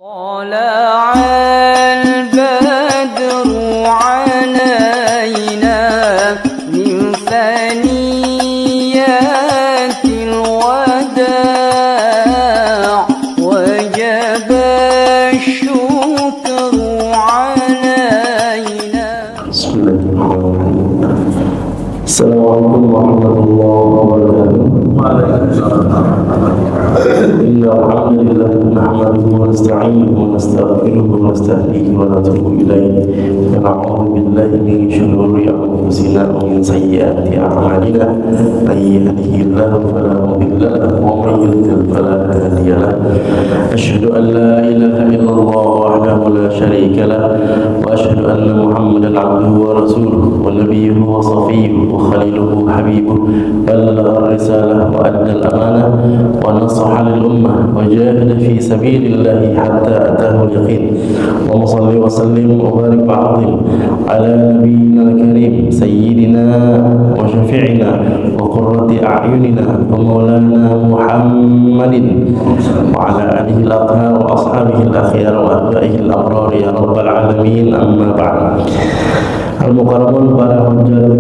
طلع البدر علينا من ثنيات الوداع وجب الشكر علينا. بسم الله الرحمن الرحيم. السلام عليكم ورحمة الله وبركاته. إن الحمد لله نحمده ونستعينه ونستغفره ونستهديه ونتوب إليه ونعوذ بالله من شرور أنفسنا ومن سيئات أعمالنا من يهده الله فلا مضل له ومن يضلل فلا هادي له. أشهد أن لا إله إلا الله وحده لا شريك له وأشهد أن محمدا عبده ورسوله ونبيه وصفيه وخليله حبيبه بلغ الرسالة وأدى الأمانة ونصح للأمة وجاهد في سبيل الله حتى أتاه اليقين. اللهم صل وسلم وبارك وعظم على نبينا الكريم سيدنا وشفيعنا وقرة أعيننا ومولانا محمد وعلى آله الأطهار وأصحابه الأخيار وأتباعه الأبرار يا رب العالمين. أما بعد. Al-Mukarramun, para hujjah,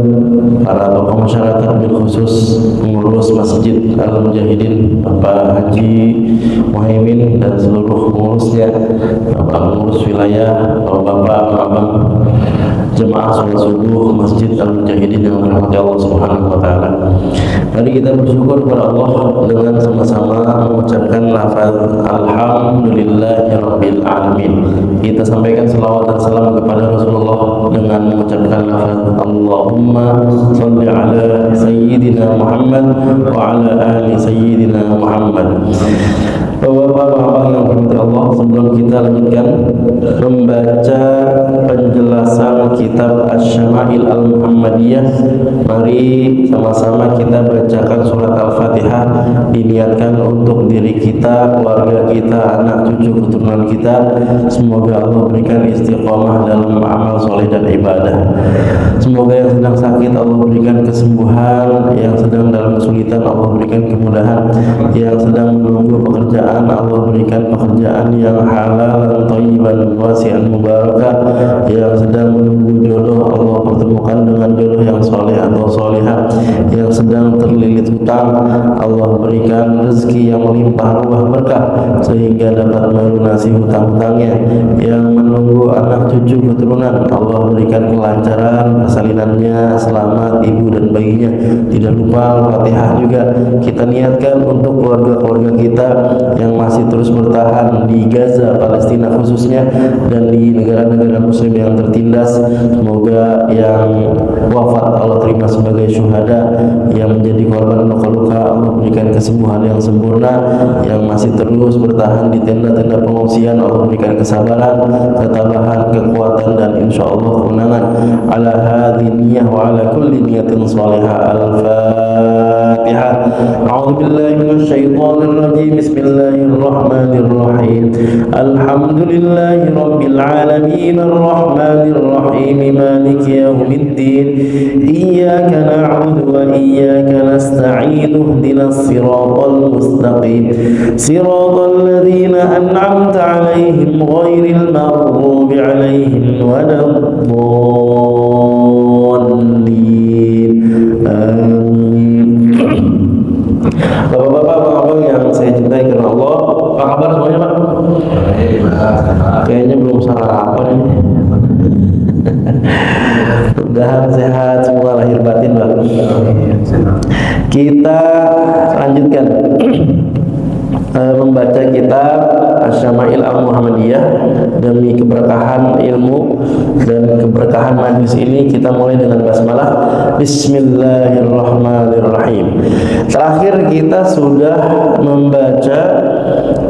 para tokoh masyarakat, bil khusus pengurus Masjid Al-Mujahidin, Bapak Haji Muhaimin dan seluruh pengurusnya, Bapak pengurus wilayah, Bapak abang jemaah sholat subuh Masjid Al-Mujahidin yang dirahmati Allah Subhanahu wa taala. Mari kita bersyukur kepada Allah dengan sama-sama mengucapkan lafaz Alhamdulillahirabbil alamin. Kita sampaikan selawat dan salam kepada Rasulullah dengan mengucapkan lafaz Allahumma shalli ala sayyidina Muhammad wa ala ali sayyidina Muhammad. Bapak-bapak yang dirahmati Allah, sebelum kita lanjutkan membaca penjelasan kitab Asy-Syama'il Al-Muhammadiyah, mari sama-sama kita bacakan surat Al-Fatihah, diniatkan untuk diri kita, keluarga kita, anak cucu keturunan kita. Semoga Allah berikan istiqomah dalam amal soleh dan ibadah. Semoga yang sedang sakit Allah berikan kesembuhan, yang sedang dalam kesulitan Allah berikan kemudahan, yang sedang menunggu pekerjaan Allah berikan pekerjaan yang halal dan thayyiban wasi'an mubarakah, yang sedang menunggu jodoh Allah pertemukan dengan jodoh yang soleh atau solehah, yang sedang terlilit hutang Allah berikan rezeki yang melimpah ruah berkah sehingga dapat melunasi hutang-hutangnya, yang menunggu anak cucu keturunan Allah berikan kelancaran persalinannya, selamat ibu dan bayinya. Tidak lupa Al-Fatihah juga kita niatkan untuk keluarga-keluarga kita yang masih terus bertahan di Gaza, Palestina khususnya, dan di negara-negara muslim yang tertindas. Semoga yang wafat Allah terima sebagai syuhada, yang menjadi korban luka-luka Allah berikan kesembuhan yang sempurna, yang masih terus bertahan di tenda-tenda pengungsian Allah berikan kesabaran, ketabahan, kekuatan, dan insya Allah kemenangan. Ala hadhi niyah wa ala kulli niyatin salihah. Al-Fatihah. A'udzubillahi minasyaitonir rajim. Bismillahirrahmanirrahim. Alhamdulillahi rabbil alamin arrahmanir rahim maliki yaumiddin. Iyyaka na'budu wa iyyaka nasta'in. Ihdinas siratal mustaqim. Siratal ladzina an'amta 'alaihim ghairil maghdubi 'alaihim waladdallin. Amin. Bapak-bapak, abang yang saya cintai karena Allah, apa kabar semuanya, Pak? Kayaknya belum sarapan ini. Mudah-mudahan sehat semua lahir batin, Pak. Kita lanjutkan membaca kitab Asy-Syama'il Al-Muhammadiyah. Demi keberkahan ilmu dan keberkahan majlis ini, kita mulai dengan basmalah. Bismillahirrahmanirrahim. Terakhir kita sudah membaca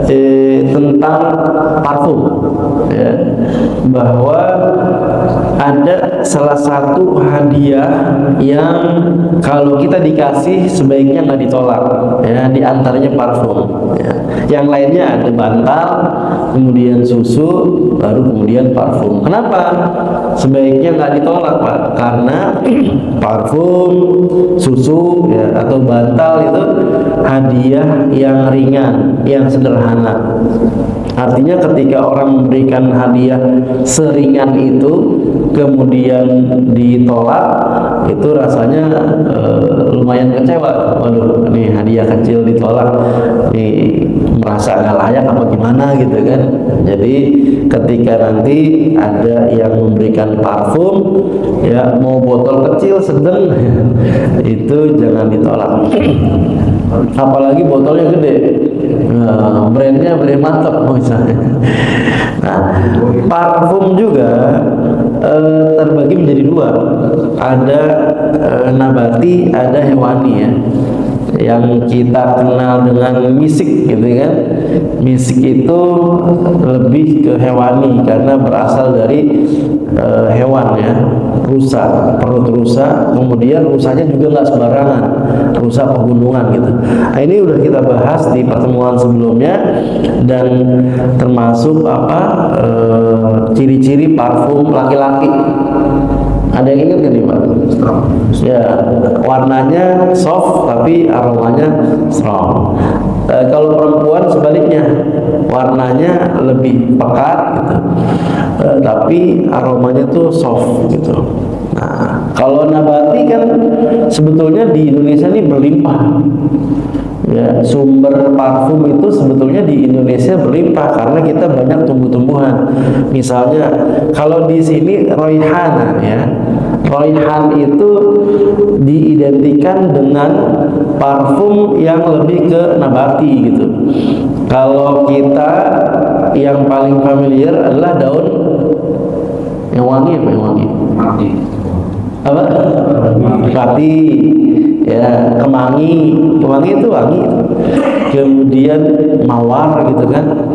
tentang parfum, ya, bahwa ada salah satu hadiah yang kalau kita dikasih sebaiknya nggak ditolak, ya, diantaranya parfum, ya. Yang lainnya ada bantal, kemudian susu, baru kemudian parfum. Kenapa sebaiknya nggak ditolak, Pak? Karena parfum, susu, ya, atau bantal itu hadiah yang ringan, yang sederhana. Artinya ketika orang memberikan hadiah seringan itu kemudian ditolak, itu rasanya lumayan kecewa. Waduh, ini hadiah kecil ditolak, ini merasa nggak layak apa gimana gitu kan. Jadi ketika nanti ada yang memberikan parfum, ya mau botol kecil sedang itu jangan ditolak. Apalagi botolnya gede, brandnya brand mantap misalnya. Nah, parfum juga terbagi menjadi dua, ada nabati, ada hewani ya. Yang kita kenal dengan misik gitu kan. Misik itu lebih ke hewani karena berasal dari hewan ya, rusa, perut rusa, kemudian rusanya juga nggak sembarangan, rusa pegunungan gitu. Nah, ini udah kita bahas di pertemuan sebelumnya dan termasuk ciri-ciri parfum laki-laki. Ada yang ingat kan nih Pak? Ya, warnanya soft tapi aromanya strong. Kalau perempuan sebaliknya, warnanya lebih pekat gitu, tapi aromanya tuh soft gitu. Nah, kalau nabati kan sebetulnya di Indonesia ini berlimpah. Ya, sumber parfum itu sebetulnya di Indonesia berlimpah karena kita banyak tumbuh-tumbuhan. Misalnya kalau di sini roihana ya, roihan itu diidentikan dengan parfum yang lebih ke nabati gitu. Kalau kita yang paling familiar adalah daun yang wangi apa yang wangi? Apa? Pati. Ya, kemangi itu wangi. Kemudian mawar gitu kan,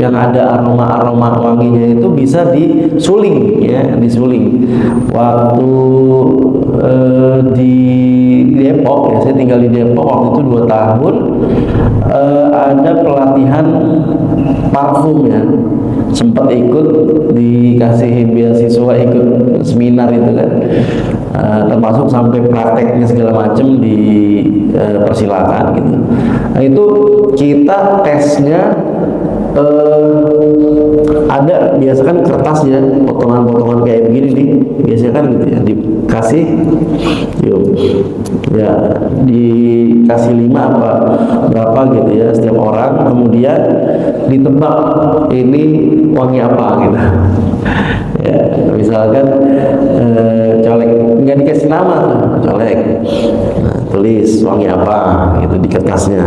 yang ada aroma wanginya itu bisa disuling ya, disuling. Waktu di Depok ya, saya tinggal di Depok waktu itu 2 tahun, ada pelatihan parfum ya, sempat ikut, dikasih beasiswa ikut seminar itu kan. Termasuk sampai prakteknya segala macam dipersilakan gitu. Nah, itu kita tesnya ada biasa kan kertas ya, potongan-potongan kayak begini nih, biasanya kan gitu ya, dikasih ya dikasih 5 apa berapa gitu ya setiap orang, kemudian ditebak ini wangi apa gitu. Ya, misalkan colek, nggak dikasih nama tuh, colek. Nah, tulis wangi apa gitu di kertasnya.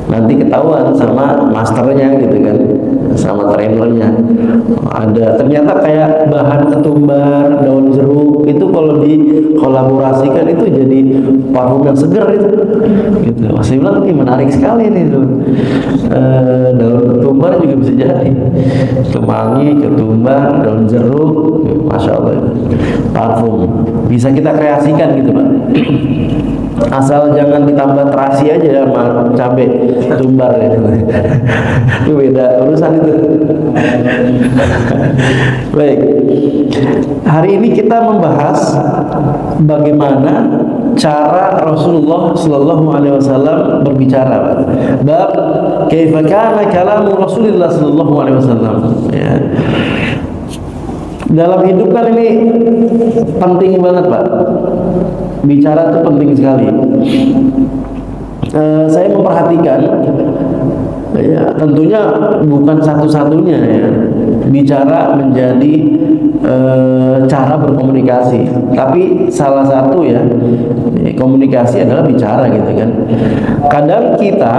Nanti ketahuan sama masternya gitu kan, sama trainernya. Ada ternyata kayak bahan ketumbar, daun jeruk itu kalau dikolaborasikan itu jadi parfum yang seger itu. Gitu. Saya bilang ini menarik sekali nih tuh. Daun ketumbar juga bisa jadi. Kemangi, ketumbar, daun jeruk, masya Allah itu parfum bisa kita kreasikan gitu Pak. Asal jangan ditambah terasi aja sama cabai tumbar ya. Itu beda urusan itu. Baik, hari ini kita membahas bagaimana cara Rasulullah Sallallahu Alaihi Wasallam berbicara. Bab kaifa kana kalamu Rasulullah Sallallahu Alaihi Wasallam. Ya. Dalam hidup kan ini penting banget Pak. Bicara itu penting sekali. Saya memperhatikan, ya tentunya bukan satu-satunya ya. Bicara menjadi cara berkomunikasi, tapi salah satu ya komunikasi adalah bicara gitu kan. Kadang kita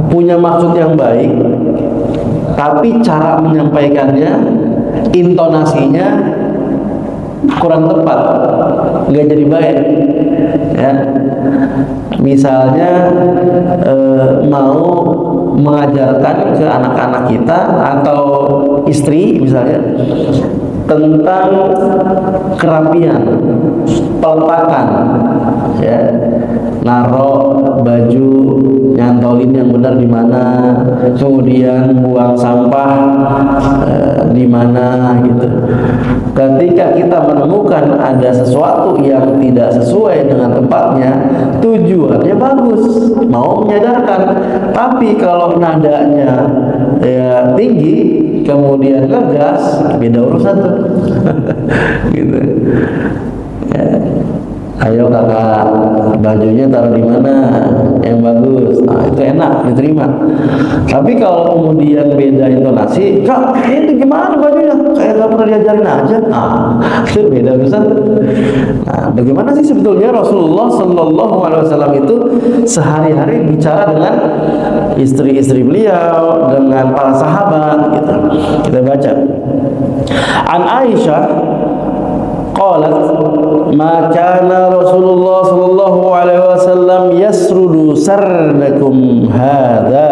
punya maksud yang baik, tapi cara menyampaikannya, intonasinya kurang tepat, nggak jadi baik ya. Misalnya mau mengajarkan ke anak-anak kita atau istri misalnya tentang kerapian, peletakan ya, naruh baju, nyantolin yang benar di mana, kemudian buang sampah di di mana gitu. Ketika kita menemukan ada sesuatu yang tidak sesuai dengan tempatnya, tujuannya bagus, mau menyadarkan. Tapi kalau nadanya ya tinggi, kemudian ngegas, beda urusan tuh. Gitu. Ya. Ayo kakak, bajunya taruh di mana yang bagus, nah itu enak diterima. Tapi kalau kemudian beda intonasi, kak itu gimana bajunya, kayak nggak pernah diajarin aja, nah itu beda urusan. Nah, bagaimana sih sebetulnya Rasulullah Shallallahu Alaihi Wasallam itu sehari-hari bicara dengan istri-istri beliau, dengan para sahabat, gitu. Kita baca. An Aisyah qalat ma kana Rasulullah sallallahu alaihi wasallam yasrudu sardakum hadza.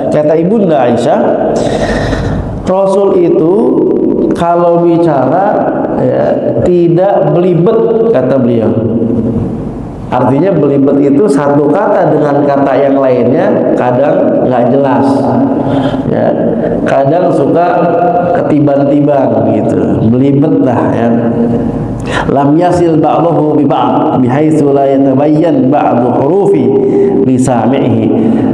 Kata Ibunda Aisyah, Rasul itu kalau bicara ya, tidak belibet, kata beliau. Artinya belibet itu satu kata dengan kata yang lainnya kadang nggak jelas, ya, kadang suka ketiban-tiban gitu, belibet lah ya. Lam yasil ba'dahu bi ba'd bihaitsu la yatabayyan ba'du hurufi li sami'ihi.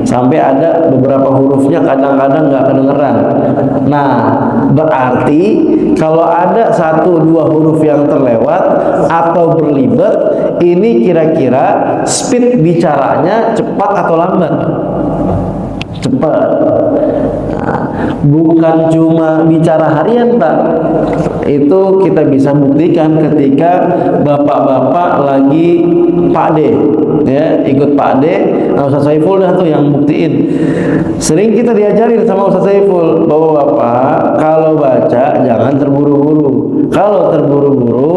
Sampai ada beberapa hurufnya kadang-kadang nggak kedengeran. Nah, berarti kalau ada satu dua huruf yang terlewat atau berlibet, ini kira-kira speed bicaranya cepat atau lambat? Cepat. Nah, bukan cuma bicara harian, Pak. Itu kita bisa buktikan ketika bapak-bapak lagi Pak D, ya, ikut Pak D. Nah, Ustaz Saiful dah tuh yang buktiin. Sering kita diajarin sama Ustaz Saiful, bapak-bapak kalau baca jangan terburu-buru. Kalau terburu-buru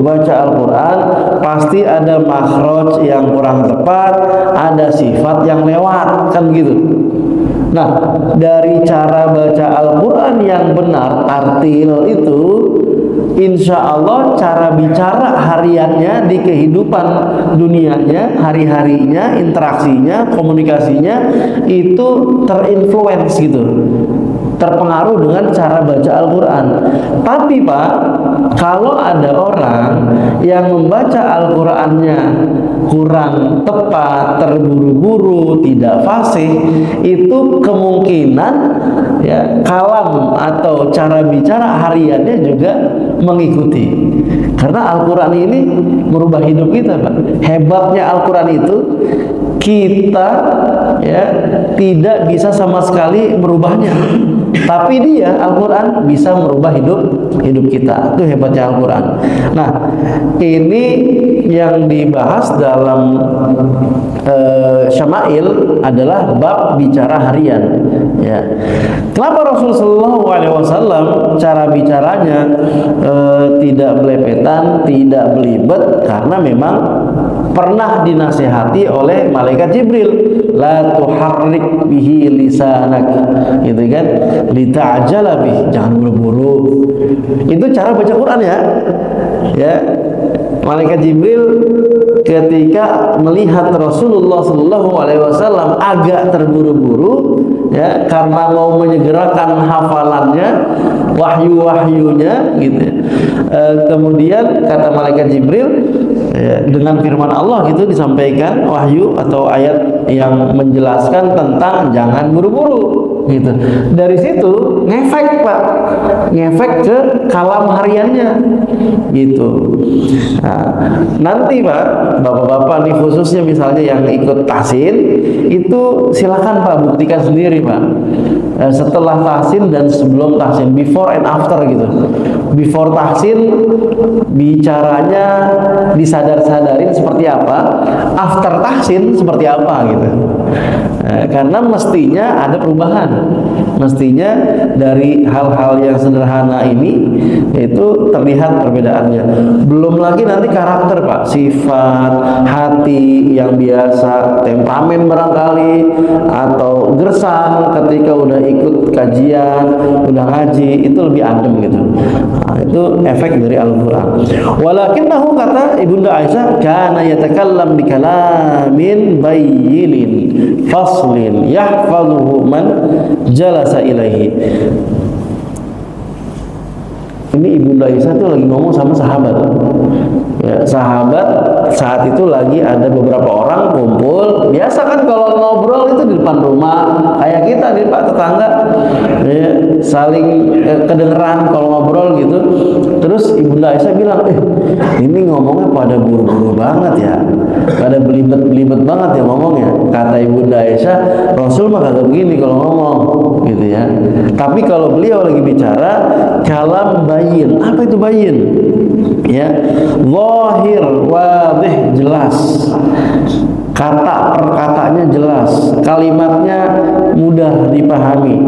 baca Al-Quran pasti ada makhraj yang kurang tepat, ada sifat yang lewat, kan begitu. Nah, dari cara baca Al-Quran yang benar, tartil itu, insya Allah cara bicara hariannya di kehidupan dunianya, hari-harinya, interaksinya, komunikasinya itu terinfluence gitu, terpengaruh dengan cara baca Al-Quran. Tapi Pak, kalau ada orang yang membaca Al-Qurannya kurang tepat, terburu-buru, tidak fasih, itu kemungkinan ya kalam atau cara bicara hariannya juga mengikuti. Karena Al-Quran ini merubah hidup kita, Pak. Hebatnya Al-Quran itu kita ya tidak bisa sama sekali merubahnya. Tapi dia Al-Quran bisa merubah hidup kita. Itu hebatnya Al-Quran. Nah, ini yang dibahas dalam Syama'il adalah bab bicara harian. Ya. Kenapa Rasulullah SAW cara bicaranya tidak belepetan, tidak belibet? Karena memang pernah dinasihati oleh malaikat Jibril, la tuharrik bihi lisanak, gitu kan, lita'jala bih, jangan buru-buru. Itu cara baca Quran ya. Ya. Malaikat Jibril ketika melihat Rasulullah SAW agak terburu-buru, ya, karena mau menyegerakan hafalannya, wahyu-wahyunya, gitu. Kemudian kata malaikat Jibril, ya, dengan firman Allah gitu disampaikan wahyu atau ayat yang menjelaskan tentang jangan buru-buru. Gitu. Dari situ ngefek Pak, ngefek ke kalam hariannya, gitu. Nah, nanti Pak, bapak-bapak nih khususnya misalnya yang ikut tahsin, itu silakan Pak buktikan sendiri Pak. Setelah tahsin dan sebelum tahsin, before and after gitu. Before tahsin bicaranya disadar-sadarin seperti apa, after tahsin seperti apa gitu. Karena mestinya ada perubahan. Mestinya dari hal-hal yang sederhana ini itu terlihat perbedaannya. Belum lagi nanti karakter Pak, sifat, hati yang biasa, temperamen barangkali, atau gersang ketika udah ikut kajian, udah ngaji, itu lebih adem gitu. Nah, itu efek dari Al-Quran. Walakinnahu, kata Ibunda Aisyah, kana yatakallam bikalamin bayyinin faslin yahfazuhu man jalasa ilaihi. ini Ibunda Aisyah tuh lagi ngomong sama sahabat. Ya, sahabat saat itu lagi ada beberapa orang kumpul. Biasa kan kalau ngobrol itu di depan rumah, kayak kita di depan tetangga, ya, saling kedengeran kalau ngobrol gitu. Terus Ibunda Aisyah bilang, ini ngomongnya pada buru-buru banget ya, pada belibet-belibet banget ya ngomongnya. Kata Ibunda Aisyah, Rasul mah kagak begini kalau ngomong, gitu ya. Tapi kalau beliau lagi bicara, kalam bayin. Apa itu bayin? Ya, zahir, wadih, jelas. Kata perkataannya jelas, kalimatnya mudah dipahami.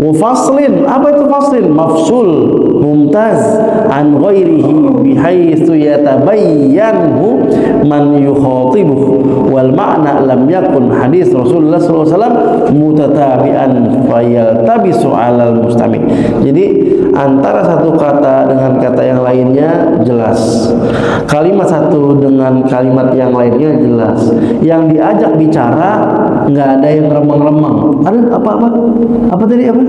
Mufaslin, apa itu faslin? Mafsul, mumtaz an ghairihi bihaitsu yatabayyanhu man yukhatibuh wal ma'na lam yakun hadis Rasulullah sallallahu alaihi wasallam mutatabi'an fayaltabisu 'alal mustami'. Jadi antara satu kata dengan kata yang lainnya jelas, kalimat satu dengan kalimat yang lainnya jelas. Yang diajak bicara nggak ada yang remeng-remeng. Ada apa tadi apa?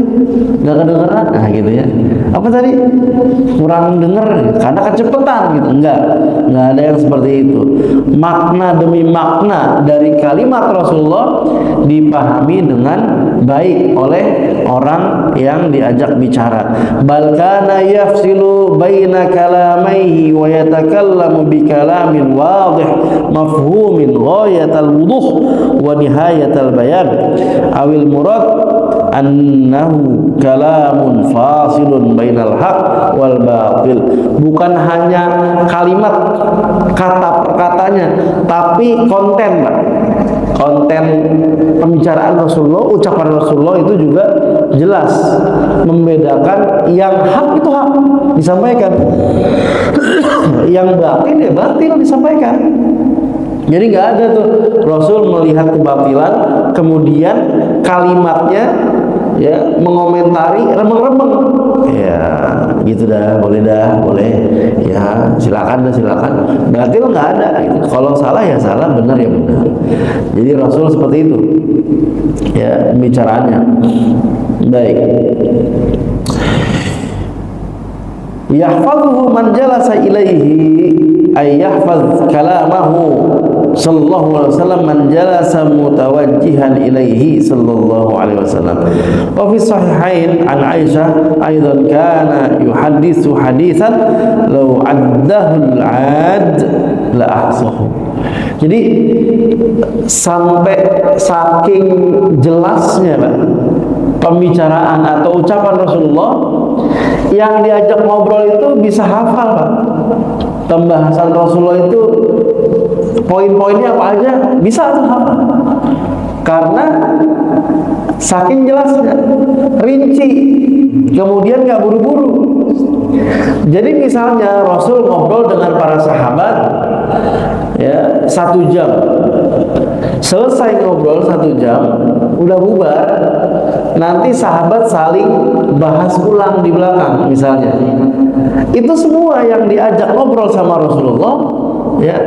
Nggak kedengeran, nah gitu ya. Apa tadi? Kurang denger karena kecepatan gitu. Nggak ada yang seperti itu. Makna demi makna dari kalimat Rasulullah dipahami dengan baik oleh orang yang diajak bicara. Bal kana yafsilu baina kalamaihi wa yatakallamu bi kalamin wadih mafhumin ghayatal wuduh wa nihayatal bayan awil murad annahu kalamun fasilun bainal haq wal batil. Bukan hanya kalimat kata perkatanya, tapi konten, Pak. Konten pembicaraan Rasulullah, ucapan Rasulullah itu juga jelas membedakan yang hak itu hak disampaikan, yang batil ya batil disampaikan. Jadi nggak ada tuh Rasul melihat kebatilan kemudian kalimatnya ya mengomentari remeng-remeng. Ya gitu dah, boleh ya, silakan. Batil nggak ada gitu. Kalau salah ya salah, benar ya benar. Jadi Rasul seperti itu ya pembicaraannya. Baik. Yahfazuhu man jalasa ilaihi ay yahfaz kalamahu sallallahu alaihi wasallam man jalasa mutawajjihan ilaihi sallallahu alaihi wasallam. Wa fi sahihain an Aisyah aidan kana yuhadditsu haditsan law addahu al-'ad la ahsahu. Jadi sampai saking jelasnya, Pak, pembicaraan atau ucapan Rasulullah, yang diajak ngobrol itu bisa hafal, Pak. Pembahasan Rasulullah itu poin-poinnya apa aja bisa tuh hafal. Karena saking jelasnya, rinci, kemudian nggak buru-buru. Jadi misalnya Rasul ngobrol dengan para sahabat ya 1 jam, selesai ngobrol 1 jam, udah bubar, nanti sahabat saling bahas ulang di belakang misalnya. Itu semua yang diajak ngobrol sama Rasulullah ya,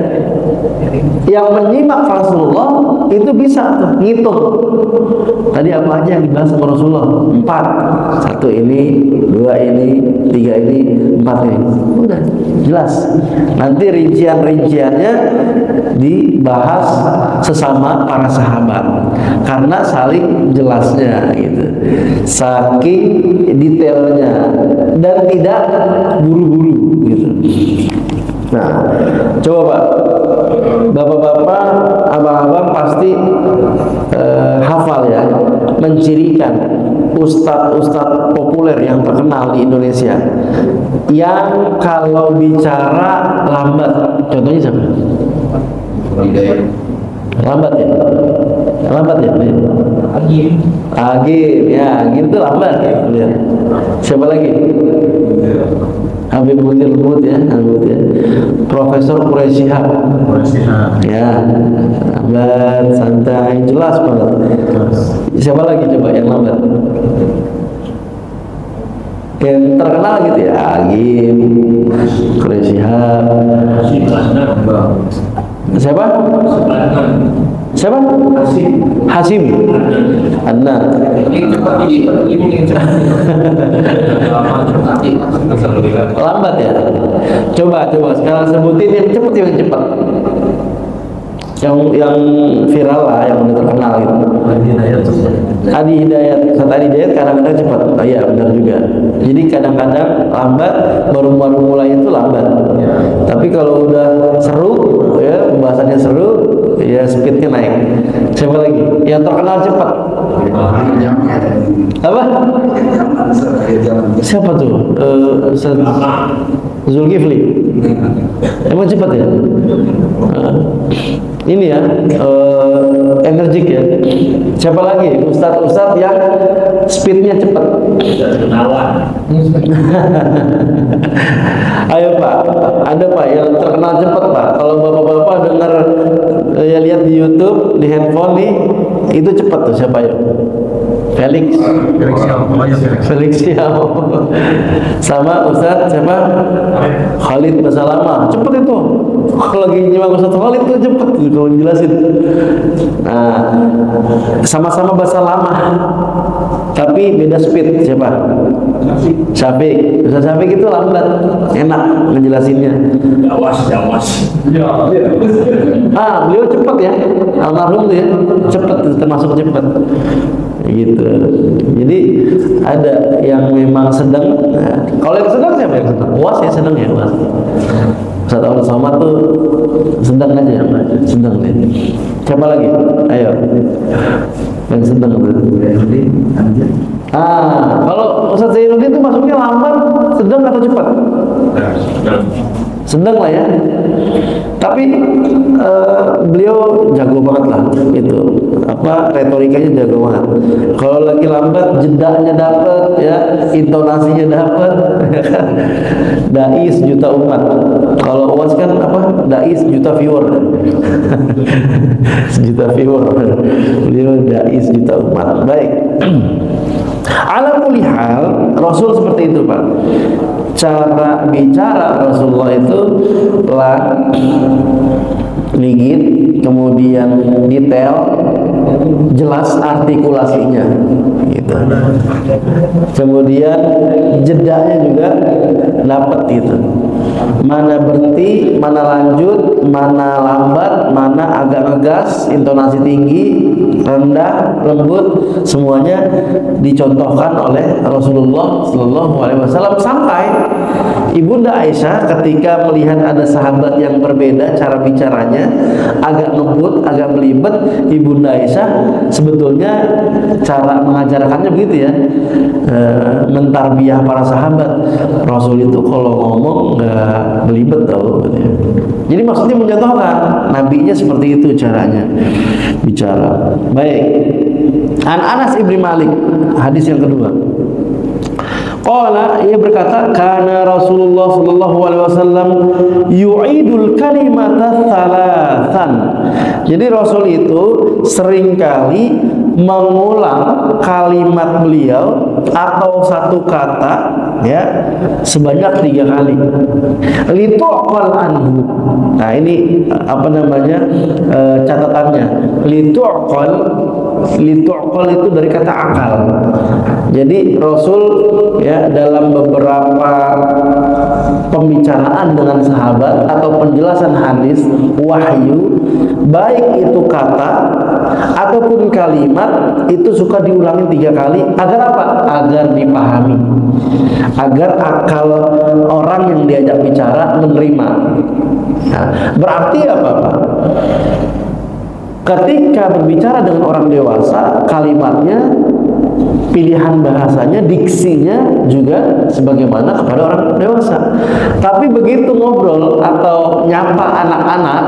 yang menyimak Rasulullah itu bisa tuh ngitung tadi apa aja yang dibahas sama Rasulullah. 4, 1 ini, 2 ini, 3 ini, 4 ini, udah jelas. Nanti rincian-rinciannya dibahas sesama para sahabat karena saling jelasnya gitu, saking detailnya dan tidak buru-buru gitu. Nah, coba Pak, bapak-bapak, abang-abang pasti hafal ya, mencirikan ustadz-ustadz populer yang terkenal di Indonesia yang kalau bicara lambat. Contohnya siapa? Lambat ya? Agim ya, gitu lambat ya. Siapa lagi? Habib Mudir Lubut ya, Profesor Quraisy Shihab. Ya, lambat, santai, jelas banget. Siapa lagi coba yang lambat? Yang terkenal gitu ya, Agim, Quraisy Shihab. Siapa? Siapa? Hasim. Adnan. Lambat ya. Coba sekarang sebutin yang cepat. Yang viral lah, yang udah terkenal gitu. Adi Hidayat, Ustaz Adi Hidayat kadang-kadang cepat. Oh iya benar juga. Jadi kadang-kadang lambat, baru mulai itu lambat. Tapi kalau udah seru, ya pembahasannya seru, ya speednya naik. Siapa lagi? Yang terkenal cepat. Apa? Siapa tuh? Zulkifli. Emang cepat ya? Ini ya, energik ya. Siapa lagi? Ustadz yang speednya cepat. Ayo Pak, ada Pak yang terkenal cepat Pak. Kalau bapak-bapak dengar ya lihat di YouTube, di handphone nih, itu cepat tuh siapa ya? Felix Xiao. Sama Ustadz siapa? Khalid Basalamah. Cepet itu. Kalau lagi nyimak Ustadz Khalid tuh cepet tuh kalau jelasin. Nah, sama-sama bahasa lama, tapi beda speed. Siapa? Syafiq. Ustadz Syafiq itu lambat, enak ngejelasinnya. Jawas. Beliau cepet ya. Almarhum tuh ya, cepet, termasuk cepet. Gitu. Jadi ada yang memang sedang. Nah, kalau yang sedang siapa yang sedang? UAS ya sedang ya UAS. Ustaz Abdul Somad tuh sedang aja, sedang nih. Siapa lagi? Ayo. Yang sedang tuh. Kalau Ustaz Zainuddin itu masuknya lambat, sedang atau cepat? Sedang lah ya. Tapi beliau jago banget lah itu. Retorikanya jago banget. Kalau lagi lambat, jedanya dapat ya, intonasinya dapat. Dai sejuta umat. Kalau UAS kan dai sejuta viewer. Sejuta viewer. Beliau dai sejuta umat. Baik. Ala kulli hal, Rasul seperti itu Pak. Cara bicara Rasulullah itu ligit, kemudian detail, jelas artikulasinya gitu. Kemudian jedanya juga dapat gitu. Mana berhenti, mana lanjut, mana lambat, mana agak ngegas, intonasi tinggi, rendah, lembut, semuanya dicontohkan oleh Rasulullah Shallallahu Alaihi Wasallam sampai Ibunda Aisyah ketika melihat ada sahabat yang berbeda cara bicaranya, agak ngebut, agak belibet, Ibunda Aisyah sebetulnya cara mengajarkannya begitu ya, mentarbiyah para sahabat. Rasul itu kalau ngomong nggak belibet tau. Jadi maksudnya mencontohkan, nabinya seperti itu caranya bicara. Baik. An Anas ibn Malik, hadis yang kedua. Qala, ia berkata, kana Rasulullah sallallahu alaihi wasallam yu'idul kalimata thalathan. Jadi Rasul itu seringkali mengulang kalimat beliau atau satu kata ya sebanyak 3 kali. Litu'qal anhu. Nah, ini catatannya. Litu'qal itu dari kata akal. Jadi Rasul ya dalam beberapa pembicaraan dengan sahabat atau penjelasan hadis wahyu, baik itu kata ataupun kalimat, itu suka diulangi 3 kali agar apa? Agar dipahami, agar akal orang yang diajak bicara menerima. Nah, berarti apa Pak? Ketika berbicara dengan orang dewasa, kalimatnya, pilihan bahasanya, diksinya juga sebagaimana kepada orang dewasa. Tapi begitu ngobrol atau nyapa anak-anak,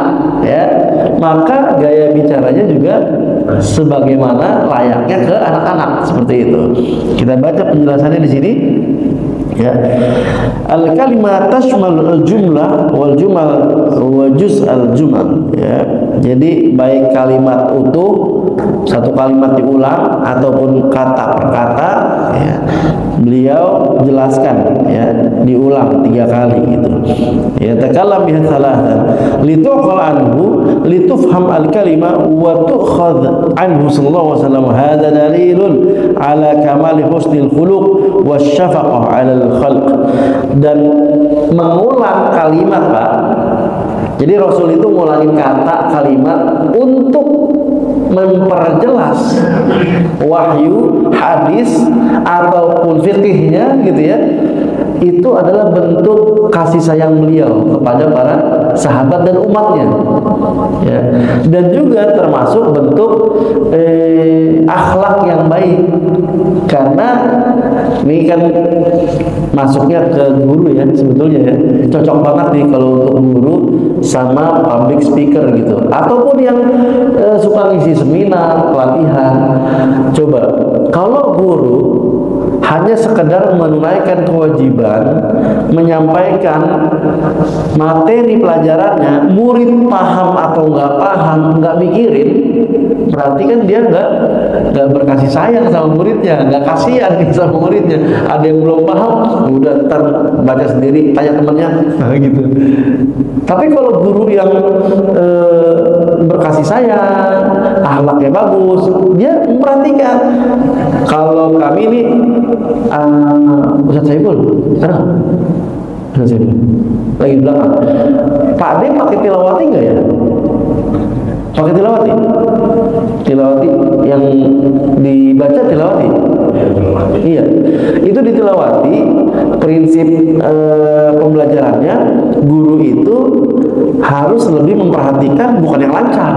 ya, maka gaya bicaranya juga sebagaimana layaknya ke anak-anak, seperti itu. Kita baca penjelasannya di sini. Ya, al kalimat tashmal al jumlah wal jumal wa juz al jumal. Ya, jadi baik kalimat utuh, satu kalimat diulang ataupun kata per kata, ya, beliau jelaskan, ya, diulang 3 kali gitu. Ya, takallam biha thalathan lituqal anhu litufham al kalima wa tu'khadh anhu sallallahu alaihi wasallam. Hadza dalilun ala kamali husnil khuluq wasyafaqah 'ala al khalq. Dan mengulang kalimat, Pak. Jadi Rasul itu ngulangin kata kalimat untuk memperjelas wahyu, hadis ataupun fikihnya gitu ya. Itu adalah bentuk kasih sayang beliau kepada para sahabat dan umatnya, ya. Dan juga termasuk bentuk akhlak yang baik, karena ini kan masuknya ke guru ya sebetulnya ya. Cocok banget nih kalau untuk guru sama public speaker gitu, ataupun yang suka ngisi seminar, pelatihan. Coba kalau guru hanya sekedar menunaikan kewajiban menyampaikan materi pelajarannya, murid paham atau nggak paham, nggak mikirin, berarti kan dia nggak berkasih sayang sama muridnya, nggak kasihan sama muridnya. Ada yang belum paham, udah ntar baca sendiri, tanya temannya, nah gitu. Tapi kalau guru yang berkasih sayang, akhlaknya bagus, dia memperhatikan. Kalau kami ini Ustaz Saiful, ada? Ustaz Saiful lagi di belakang. Pak D pakai tilawati nggak ya? Pakai tilawati? Tilawati yang dibaca tilawati? Iya, itu ditilawati. Prinsip pembelajarannya, guru itu harus lebih memperhatikan, bukan yang lancar.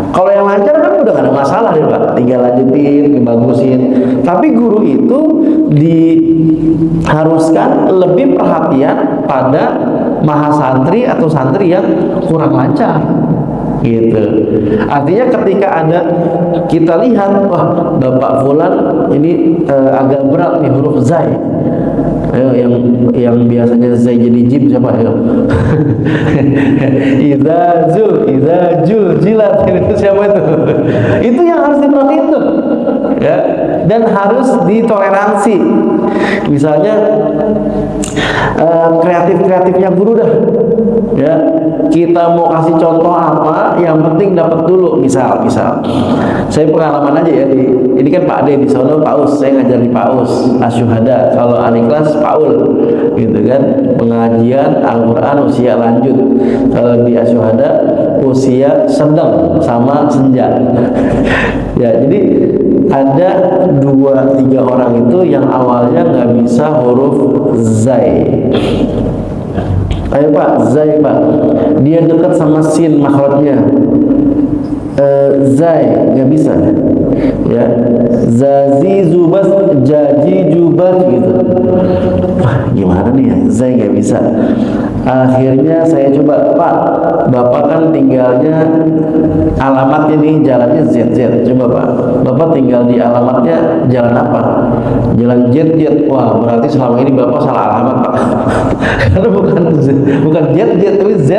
Kalau yang lancar kan udah gak ada masalah ya Pak, tinggal lanjutin, dibagusin. Tapi guru itu diharuskan lebih perhatian pada mahasantri atau santri yang kurang lancar, gitu. Artinya ketika ada, kita lihat, wah Bapak Fulan ini agak berat nih huruf zai. Ayo, yang biasanya zai jadi jim siapa? Ayo. Idza jul jilat, itu siapa itu? Itu yang harus diperhatiin tuh, ya. Dan harus ditoleransi. Misalnya kreatifnya guru dah, ya. Kita mau kasih contoh apa, yang penting dapat dulu. Misal saya pengalaman aja ya, ini kan Pak Ade di sono PAUS, saya ngajar di PAUS Asyuhada. Kalau Aniklas PAUL gitu kan, pengajian Al-Quran usia lanjut. Kalau di Asyuhada usia sedang sama senja. Ya, jadi ada 2-3 orang itu yang awalnya nggak bisa huruf zai. Ayo Pak, zai Pak, dia dekat sama sin makhrajnya. Zai nggak bisa, ya. Zazi zubas, jaji jubat gitu. Wah, gimana nih ya, zai nggak bisa. Akhirnya saya coba, Pak, Bapak kan tinggalnya alamatnya nih jalannya ZZ. Coba Pak, Bapak tinggal di alamatnya jalan apa? Jalan ZZ. Wah, berarti selama ini Bapak salah alamat Pak. Karena bukan ZZ tapi ZZ.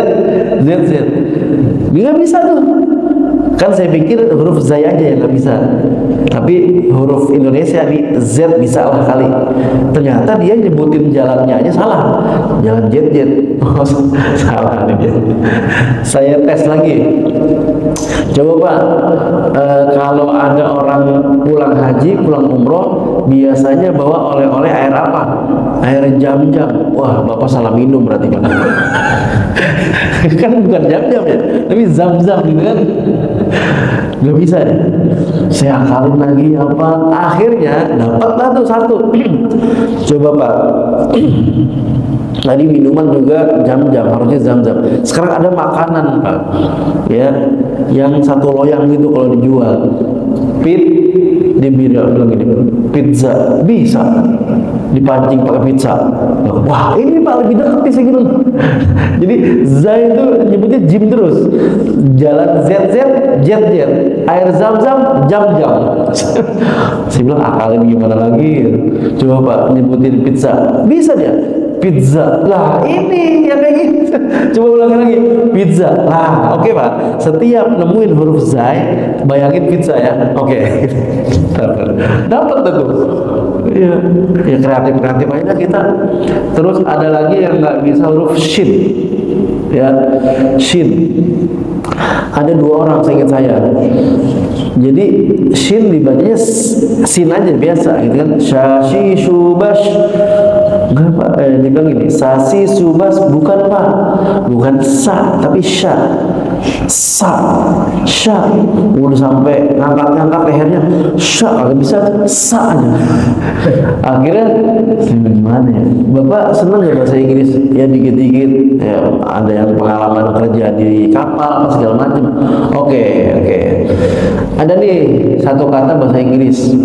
Nggak bisa tuh. Kan saya pikir huruf zai aja yang nggak bisa, tapi huruf Indonesia nih Z bisa lah kali. Ternyata dia nyebutin jalannya aja salah, jalan jet. Oh, salah nih. Saya tes lagi. Coba Pak, kalau ada orang pulang haji, pulang umroh, biasanya bawa oleh-oleh air apa? Air jam-jam. Wah, Bapak salah minum berarti Pak. Kan bukan jam-jam ya, tapi zam-zam gitu kan. Gak bisa ya. Saya akalin lagi apa, akhirnya dapatlah tuh satu. Coba Pak, tadi minuman juga jam-jam, harusnya zam-zam. Sekarang ada makanan Pak, ya, yang satu loyang gitu kalau dijual, pit dia bilang gini, pizza bisa dipancing pakai pizza. Wah, ini Pak lebih dekat sih gitu. Jadi Zai itu nyebutnya Jim terus. Jalan ZZ, jet, air zam-zam, jam-jam. Saya bilang akalin gimana lagi? Coba Pak nyebutin pizza, bisa dia. Pizza lah, ini yang kayak gini. Coba ulangi lagi, pizza lah. Oke Pak, setiap nemuin huruf Zai, bayangin pizza ya. Oke. Dapat tuh. Ya kreatif aja kita. Terus ada lagi yang nggak bisa huruf Shin, ya Shin. Ada 2 orang seingat saya. Jadi Shin dibacanya Sin aja biasa gitu kan. Shashi Subash. Enggak Pak, dia bilang gini, Sasi Subas bukan Pak, bukan sa tapi sya. Sya. Udah sampai ngangkat lehernya, sya kagak bisa, sa aja. Akhirnya gimana ya? Bapak seneng ya bahasa Inggris? Ya dikit-dikit. Ya, ada yang pengalaman kerja di kapal segala macam. Oke. Ada nih satu kata bahasa Inggris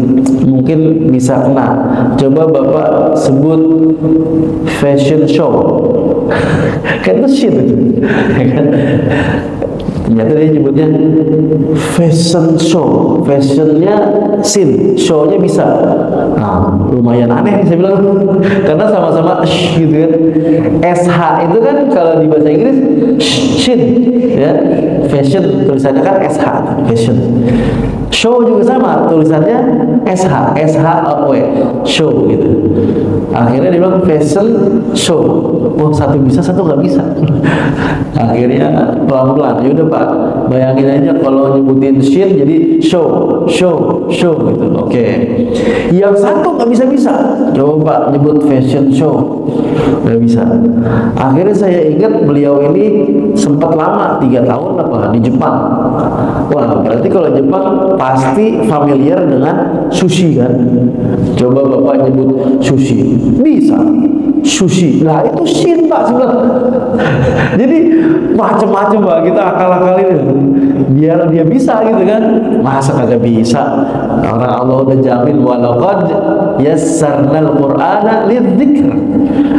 mungkin bisa kena. Coba Bapak sebut fashion show. Kan itu shit itu. Ternyata dia nyebutnya fashion show. Fashionnya sin, show-nya bisa. Nah, lumayan aneh saya bilang. Karena sama-sama sh gitu kan. SH itu kan kalau di bahasa Inggris shin, ya. Fashion tulisannya kan SH, fashion. Show juga sama, tulisannya SH, show gitu. Akhirnya dia bilang fashion show. Oh, satu bisa, satu nggak bisa. Akhirnya pelan-pelan, yaudah Pak, bayangin aja kalau nyebutin shin jadi show gitu. Oke. Yang satu nggak bisa. Coba Pak nyebut fashion show, nggak bisa. Akhirnya saya ingat beliau ini sempat lama 3 tahun apa di Jepang. Wah, berarti kalau Jepang pasti familiar dengan sushi kan. Coba Bapak nyebut sushi, bisa. Sushi, lah itu shin Pak sebelah. Jadi macam-macam Pak, kita akal-akalin biar dia bisa gitu kan. Masa kagak bisa? Orang Allah udah jamin walaqad yassarnal qur'ana lidzikr.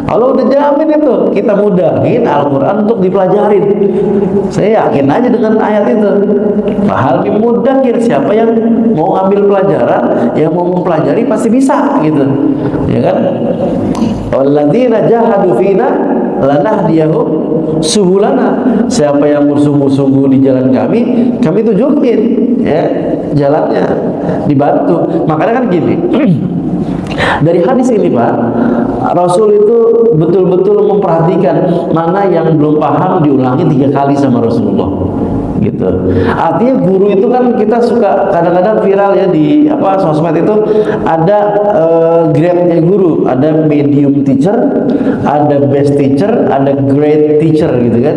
Allah udah jamin itu, kita mudahin Al-Quran untuk dipelajarin. Saya yakin aja dengan ayat itu. Fahal mimudakir, siapa yang mau ambil pelajaran, yang mau mempelajari pasti bisa gitu, ya kan? Walladzina jahadu fina lanahdiyahum subulana. Siapa yang bersungguh-sungguh di jalan kami tunjukin ya jalannya, dibantu. Makanya kan gini. Dari hadis ini Pak, Rasul itu betul-betul memperhatikan mana yang belum paham diulangi 3 kali sama Rasulullah gitu. Artinya guru itu kan kita suka kadang-kadang viral ya di sosmed itu ada grade-nya guru, ada medium teacher, ada best teacher, ada great teacher gitu kan.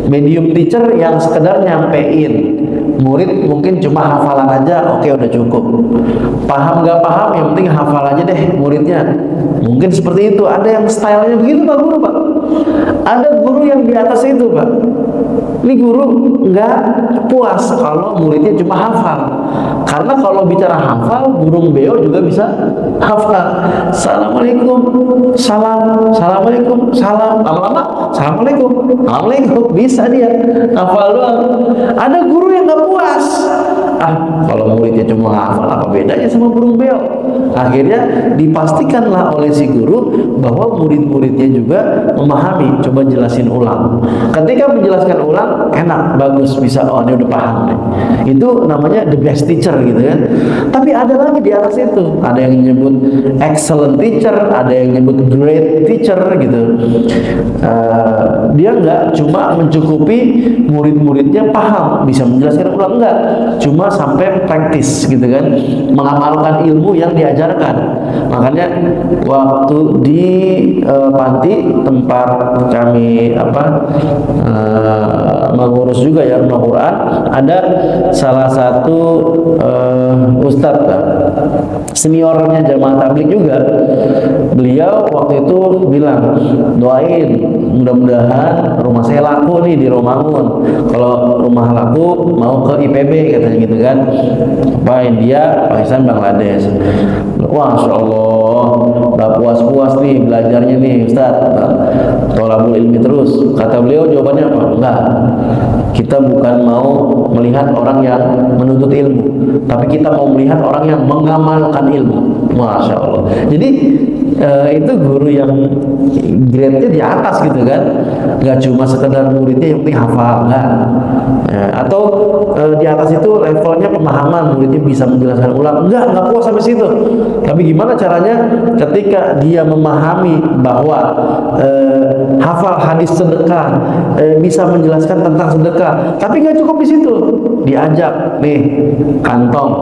Medium teacher yang sekedar nyampein, murid mungkin cuma hafalan aja, oke udah cukup. Paham nggak paham, yang penting hafal aja deh muridnya. Mungkin seperti itu. Ada yang stylenya begitu Pak guru Pak. Ada guru yang di atas itu Pak. Ini guru nggak puas kalau muridnya cuma hafal. Karena kalau bicara hafal, burung beo juga bisa hafal. Assalamualaikum, salam, assalamualaikum, salam. Lama-lama, assalamualaikum, bisa dia hafal doang. Ada guru yang nggak puas. Kalau muridnya cuma hafal, apa bedanya sama burung beo? Akhirnya dipastikanlah oleh si guru bahwa murid-muridnya juga memahami. Coba jelasin ulang. Ketika menjelaskan ulang, enak, bagus, bisa. Oh, dia udah paham nih. Itu namanya the best teacher gitu kan. Tapi ada lagi di atas itu. Ada yang nyebut excellent teacher, ada yang nyebut great teacher gitu. Dia nggak cuma mencukupi murid-muridnya paham, bisa menjelaskan ulang, enggak. Cuma sampai praktis gitu kan, mengamalkan ilmu yang diajarkan. Makanya waktu di panti tempat kami mengurus juga ya rumah Quran, ada salah satu ustadz seniornya jamaah tabligh juga. Beliau waktu itu bilang, doain mudah-mudahan rumah saya laku nih di Romangun. Kalau rumah laku mau ke IPB katanya gitu gitu kan, apa India, Pakistan, Bangladesh. Wah, Masya Allah, nggak puas-puas nih belajarnya nih Ustaz, tolabul ilmi terus. Kata beliau jawabannya apa? Enggak, kita bukan mau melihat orang yang menuntut ilmu, tapi kita mau melihat orang yang mengamalkan ilmu. Masya Allah. Jadi itu guru yang grade-nya di atas gitu kan, nggak cuma sekedar muridnya yang penting hafal, enggak. Atau di atas itu levelnya pemahaman, muridnya bisa menjelaskan ulang, enggak puas sampai situ. Tapi gimana caranya ketika dia memahami bahwa hafal hadis sedekah, bisa menjelaskan tentang sedekah, tapi nggak cukup di situ, diajak nih kantong,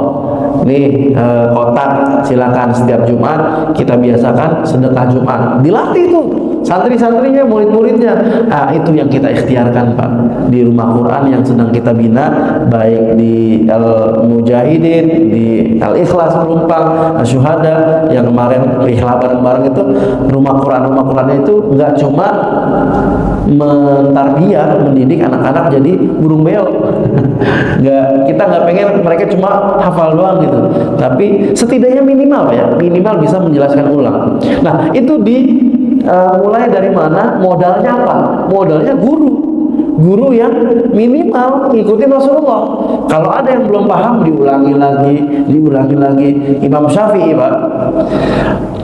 nih kotak, silakan setiap Jumat kita biasakan sedekah Jumat, dilatih tuh santri-santrinya, murid-muridnya. Nah, itu yang kita ikhtiarkan Pak di rumah Quran yang sedang kita bina, baik di Al-Mujahidin, di Al-Ikhlas Pelumpang, Syuhada yang kemarin ikhlas bareng-bareng itu. Rumah Qurannya itu nggak cuma mentarbiyah, mendidik anak-anak jadi burung beo. Kita nggak pengen mereka cuma hafal doang gitu, tapi setidaknya minimal bisa menjelaskan ulang. Nah, itu mulai dari mana? Modalnya apa? Modalnya guru yang minimal ngikutin Rasulullah. Kalau ada yang belum paham, diulangi lagi. Imam Syafi'i Pak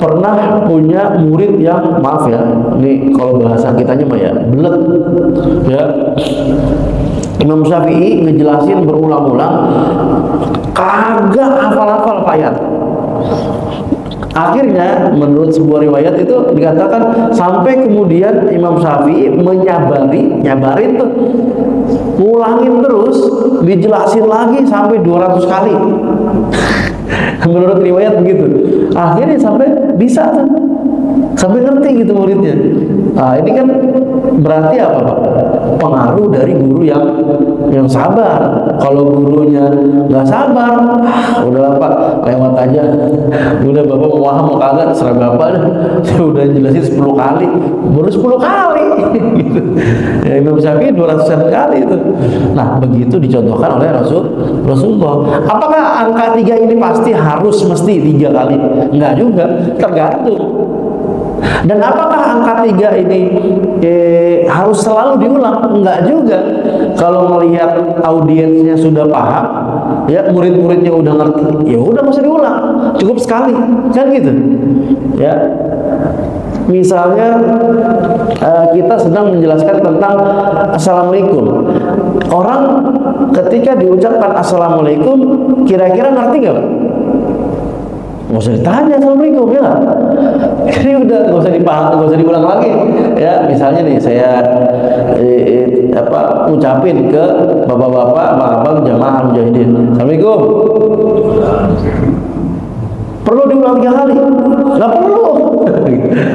pernah punya murid yang, maaf ya, ini kalau bahasa kitanya mah ya, belet ya. Imam Syafi'i ngejelasin berulang-ulang, kagak hafal-hafal ayat. Akhirnya menurut sebuah riwayat itu dikatakan sampai kemudian Imam Syafi'i nyabarin tuh, ngulangin terus, dijelasin lagi sampai 200 kali. Menurut riwayat begitu. Akhirnya sampai bisa tuh, sampai ngerti gitu muridnya. Nah, ini kan berarti apa Pak? Pengaruh dari guru yang sabar. Kalau gurunya nggak sabar, udahlah Pak, lewat aja. Udah Bapak mau paham mau kagak, serah Bapak dah. Saya udah jelasin 10 kali, baru 10 kali. Gitu. Ya, Imam Syafi'i 200 kali itu. Nah, begitu dicontohkan oleh Rasulullah. Apakah angka 3 ini mesti 3 kali? Enggak juga, tergantung. Dan apakah angka 3 ini harus selalu diulang? Enggak juga. Kalau melihat audiensnya sudah paham, ya murid-muridnya udah ngerti, ya udah nggak usah diulang, cukup sekali, kan gitu. Ya, misalnya kita sedang menjelaskan tentang Assalamualaikum. Orang ketika diucapkan Assalamualaikum, kira-kira ngerti nggak Pak? Nggak usah ditanya Assalamualaikum, ya nggak? Ini udah nggak usah dipaham, nggak usah diulang lagi. Ya, misalnya nih saya ucapin ke bapak-bapak, abang-abang jamaah mujahidin, Assalamualaikum. Perlu diulang 3 kali? Nggak perlu.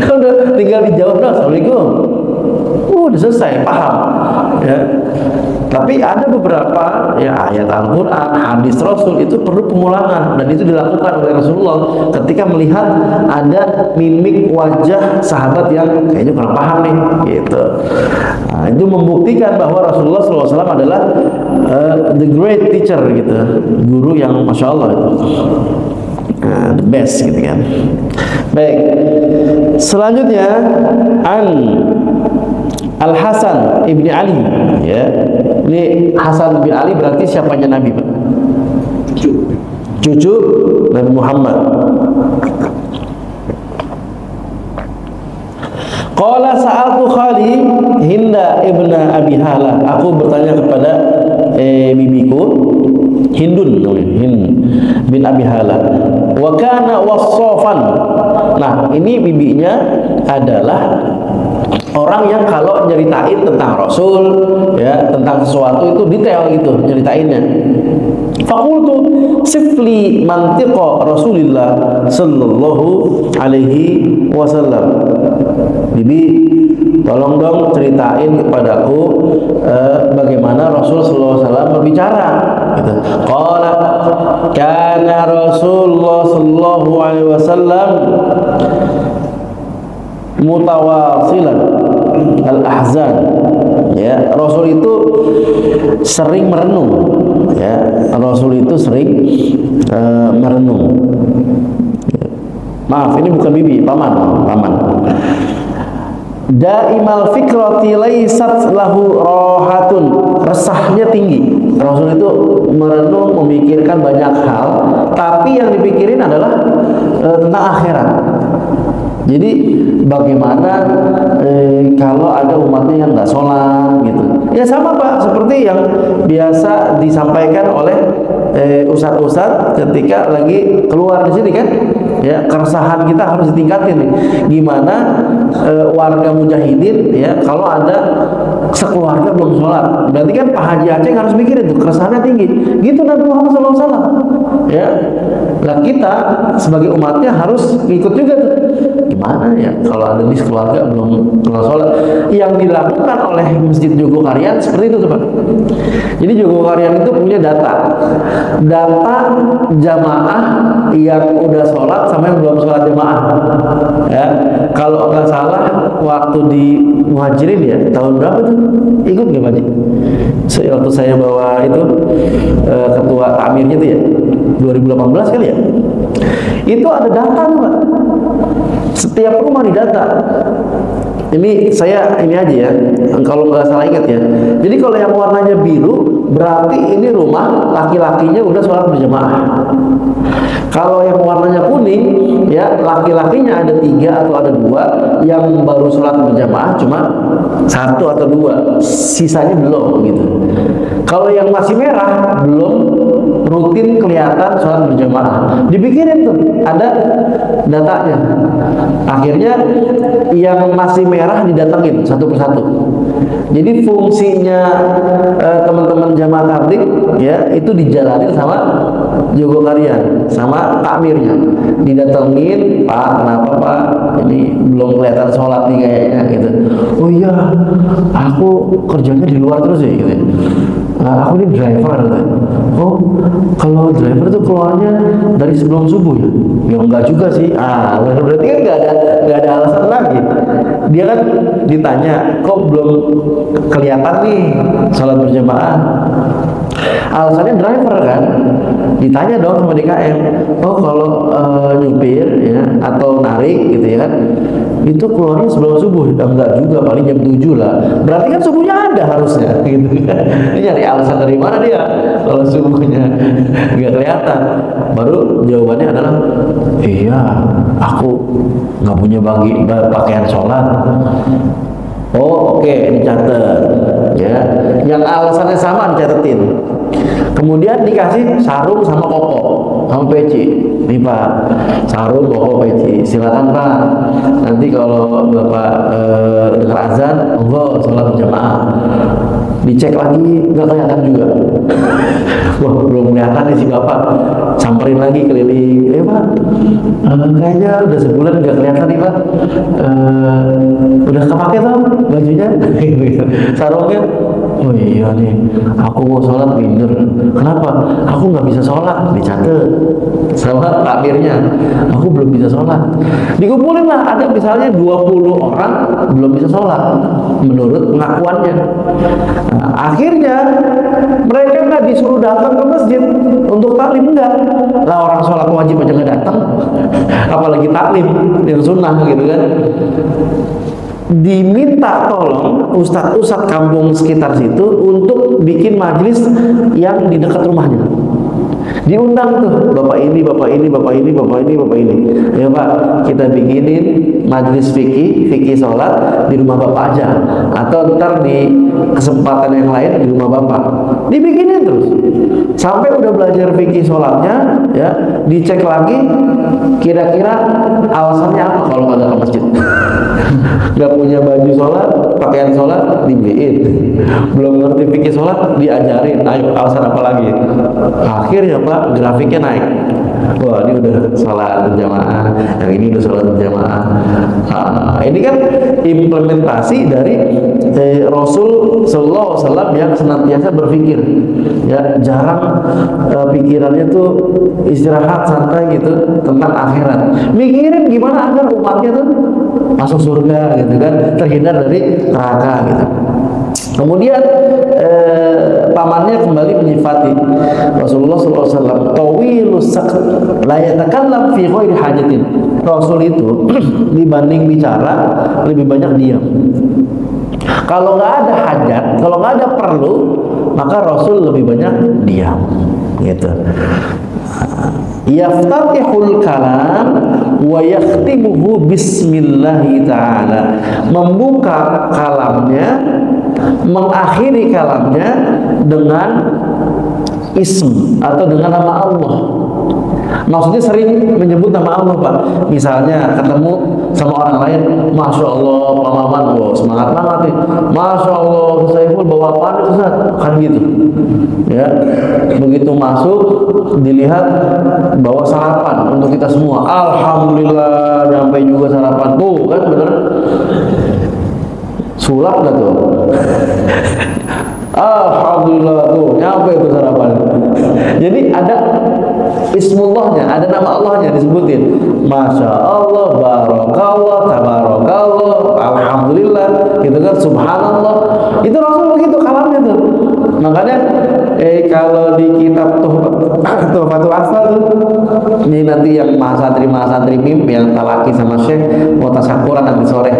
Udah tinggal dijawab dah, Assalamualaikum. Udah selesai, paham. Ya. Tapi ada beberapa ya ayat Al-Quran, hadis Rasul itu perlu pengulangan, dan itu dilakukan oleh Rasulullah ketika melihat ada mimik wajah sahabat yang kayaknya kurang paham nih, gitu. Nah, itu membuktikan bahwa Rasulullah SAW adalah the great teacher, gitu, guru yang masya Allah itu. The best gitu kan. Baik, selanjutnya Al-Hasan ibni Ali, ya. Ini Hasan bin Ali berarti siapanya Nabi Pak? Cucu Nabi Muhammad. Qala sa'altu khali Hinda ibna Abi Hala. Aku bertanya kepada bibiku Hindun, Hind bin Abi Hala. Wa kana wassafan. Nah, ini bibinya adalah orang yang kalau nyeritain tentang Rasul, ya, tentang sesuatu itu detail gitu nyeritainnya. Faqultu sifli mantiqa Rasulillah sallallahu alaihi wasallam. Bibi, tolong dong ceritain kepadaku bagaimana Rasul sallallahu alaihi wasallam berbicara gitu. Qala kana Rasulullah sallallahu alaihi wasallam mutawasilan al-ahzan. Ya, Rasul itu sering merenung. Ya, Rasul itu sering merenung. Maaf, ini bukan bibi, paman. Daimal fikrati laisat lahu rohatun, resahnya tinggi. Rasul itu merenung, memikirkan banyak hal, tapi yang dipikirin adalah tentang akhirat. Jadi bagaimana kalau ada umatnya yang nggak sholat gitu? Ya sama Pak, seperti yang biasa disampaikan oleh ustadz-ustadz ketika lagi keluar di sini kan? Ya, keresahan kita harus ditingkatin nih. Gimana warga mujahidin ya kalau ada sekeluarga belum sholat, berarti kan Pak Haji Aceh harus mikirin tuh keresahannya tinggi. Gitu Nabi Muhammad SAW. Ya, lah kita sebagai umatnya harus ikut juga tuh. Gimana ya kalau ada di keluarga belum sholat? Yang dilakukan oleh Masjid Jogokarian seperti itu tuh Pak. Jadi Jogokarian itu punya data jamaah yang udah sholat sama yang belum sholat jamaah. Ya, kalau nggak salah waktu di Muhajirin ya tahun berapa tuh? Ikut nggak Pak Haji? Waktu saya bawa itu ketua amirnya tuh ya 2018 kali ya. Itu ada data tuh Pak. Setiap rumah didata. Ini saya ini aja ya, kalau nggak salah ingat ya. Jadi kalau yang warnanya biru berarti ini rumah laki-lakinya udah sholat berjamaah. Kalau yang warnanya kuning ya laki-lakinya ada 3 atau ada 2, yang baru sholat berjamaah cuma 1 atau 2, sisanya belum gitu. Kalau yang masih merah belum rutin kelihatan sholat berjamaah, dipikirin tuh ada datanya. Akhirnya yang masih merah didatengin satu persatu. Jadi fungsinya teman-teman jamaah tabligh ya itu dijalanin sama Jogokarian, sama takmirnya. Didatengin, Pak, kenapa Pak? Ini belum kelihatan sholat nih kayaknya gitu. Oh iya, aku kerjanya di luar terus ya gitu. Aku ini driver gitu. Oh, kalau driver tuh keluarnya dari sebelum subuh ya? Ya enggak juga sih. Berarti kan nggak ada alasan lagi. Dia kan ditanya, kok belum kelihatan nih sholat berjamaah? Alasannya driver kan. Ditanya dong sama DKM, oh kalau nyupir ya atau narik gitu ya kan, itu keluarnya sebelum subuh. Enggak juga, paling jam 7 lah. Berarti kan subuhnya ada harusnya gitu kan. Ini nyari alasan dari mana dia kalau subuhnya nggak kelihatan. Baru jawabannya adalah, iya aku nggak punya pakaian sholat. Oh oke, dicatat ya. Yang alasannya sama dicatetin. Kemudian dikasih sarung sama koko sama peci. Nih Pak, sarung, koko, peci. Silakan Pak. Nanti kalau Bapak dengar azan, monggo sholat berjamaah. Dicek lagi nggak kelihatan juga. Wah belum kelihatan nih si Bapak. Samperin lagi keliling. Pak, kayaknya udah sebulan nggak kelihatan nih Pak. Udah kepake tuh bajunya, sarungnya. Oh iya nih, aku mau sholat minder. Kenapa? Aku nggak bisa sholat. Dicatat sama takmirnya. Aku belum bisa sholat. Dikumpulin lah, ada misalnya 20 orang belum bisa sholat menurut pengakuannya. Nah, akhirnya mereka nggak disuruh datang ke masjid untuk taklim, enggak. Lah orang sholat wajib aja nggak datang, apalagi taklim yang sunnah gitu kan. Diminta tolong ustadz-ustadz kampung sekitar situ untuk bikin majelis yang di dekat rumahnya. Diundang tuh bapak ini, bapak ini, bapak ini, bapak ini, bapak ini. Ya Pak, kita bikinin majelis fikih sholat di rumah bapak aja, atau ntar di kesempatan yang lain di rumah bapak. Dibikinin terus sampai udah belajar fikih sholatnya, ya dicek lagi kira-kira alasannya apa kalau nggak ke masjid. Nggak punya baju sholat, pakaian sholat dibeliin, belum ngerti fikih sholat diajarin, ayo alasan apa lagi? Akhirnya Pak, grafiknya naik. Wah, ini udah sholat berjamaah, yang ini udah sholat berjamaah. Ini kan implementasi dari Rasul Sallallahu Alaihi Wasallam yang senantiasa berpikir, ya jarang pikirannya tuh istirahat santai gitu tentang akhirat, mikirin gimana agar umatnya tuh masuk surga gitu kan, terhindar dari neraka gitu. Kemudian pamannya kembali menyifati Rasulullah SAW, tawilus saqt la yatakallam fi ghairi hajatin. Rasul itu dibanding bicara lebih banyak diam. Kalau nggak ada hajat, kalau nggak ada perlu, maka Rasul lebih banyak diam gitu. Yaftatihul kalam wa yakhtimuhu bismillahi ta'ala. Membuka kalamnya, mengakhiri kalamnya dengan ism atau dengan nama Allah. Maksudnya sering menyebut nama Allah Pak. Misalnya ketemu sama orang lain, Masya Allah Pak Maman, wow, semangat banget nih. Masya Allah Saiful bawa apaan itu Ustaz? Kan gitu ya. Begitu masuk dilihat bawa sarapan untuk kita semua. Alhamdulillah nyampe juga sarapan. Tuh kan bener. Sulap gak tuh? Alhamdulillah tuh nyampe tuh sarapan. Jadi ada ismullahnya, ada nama Allahnya disebutin. Masya Allah, barakallah, tabarakallah, alhamdulillah, gitu kan, subhanallah. Itu Rasul begitu kalamnya tuh. Makanya kalau di kitab Tuhfatul Asal tuh, ini nanti yang mahasantri mim yang talaki sama Syekh mau tasyakuran nanti sore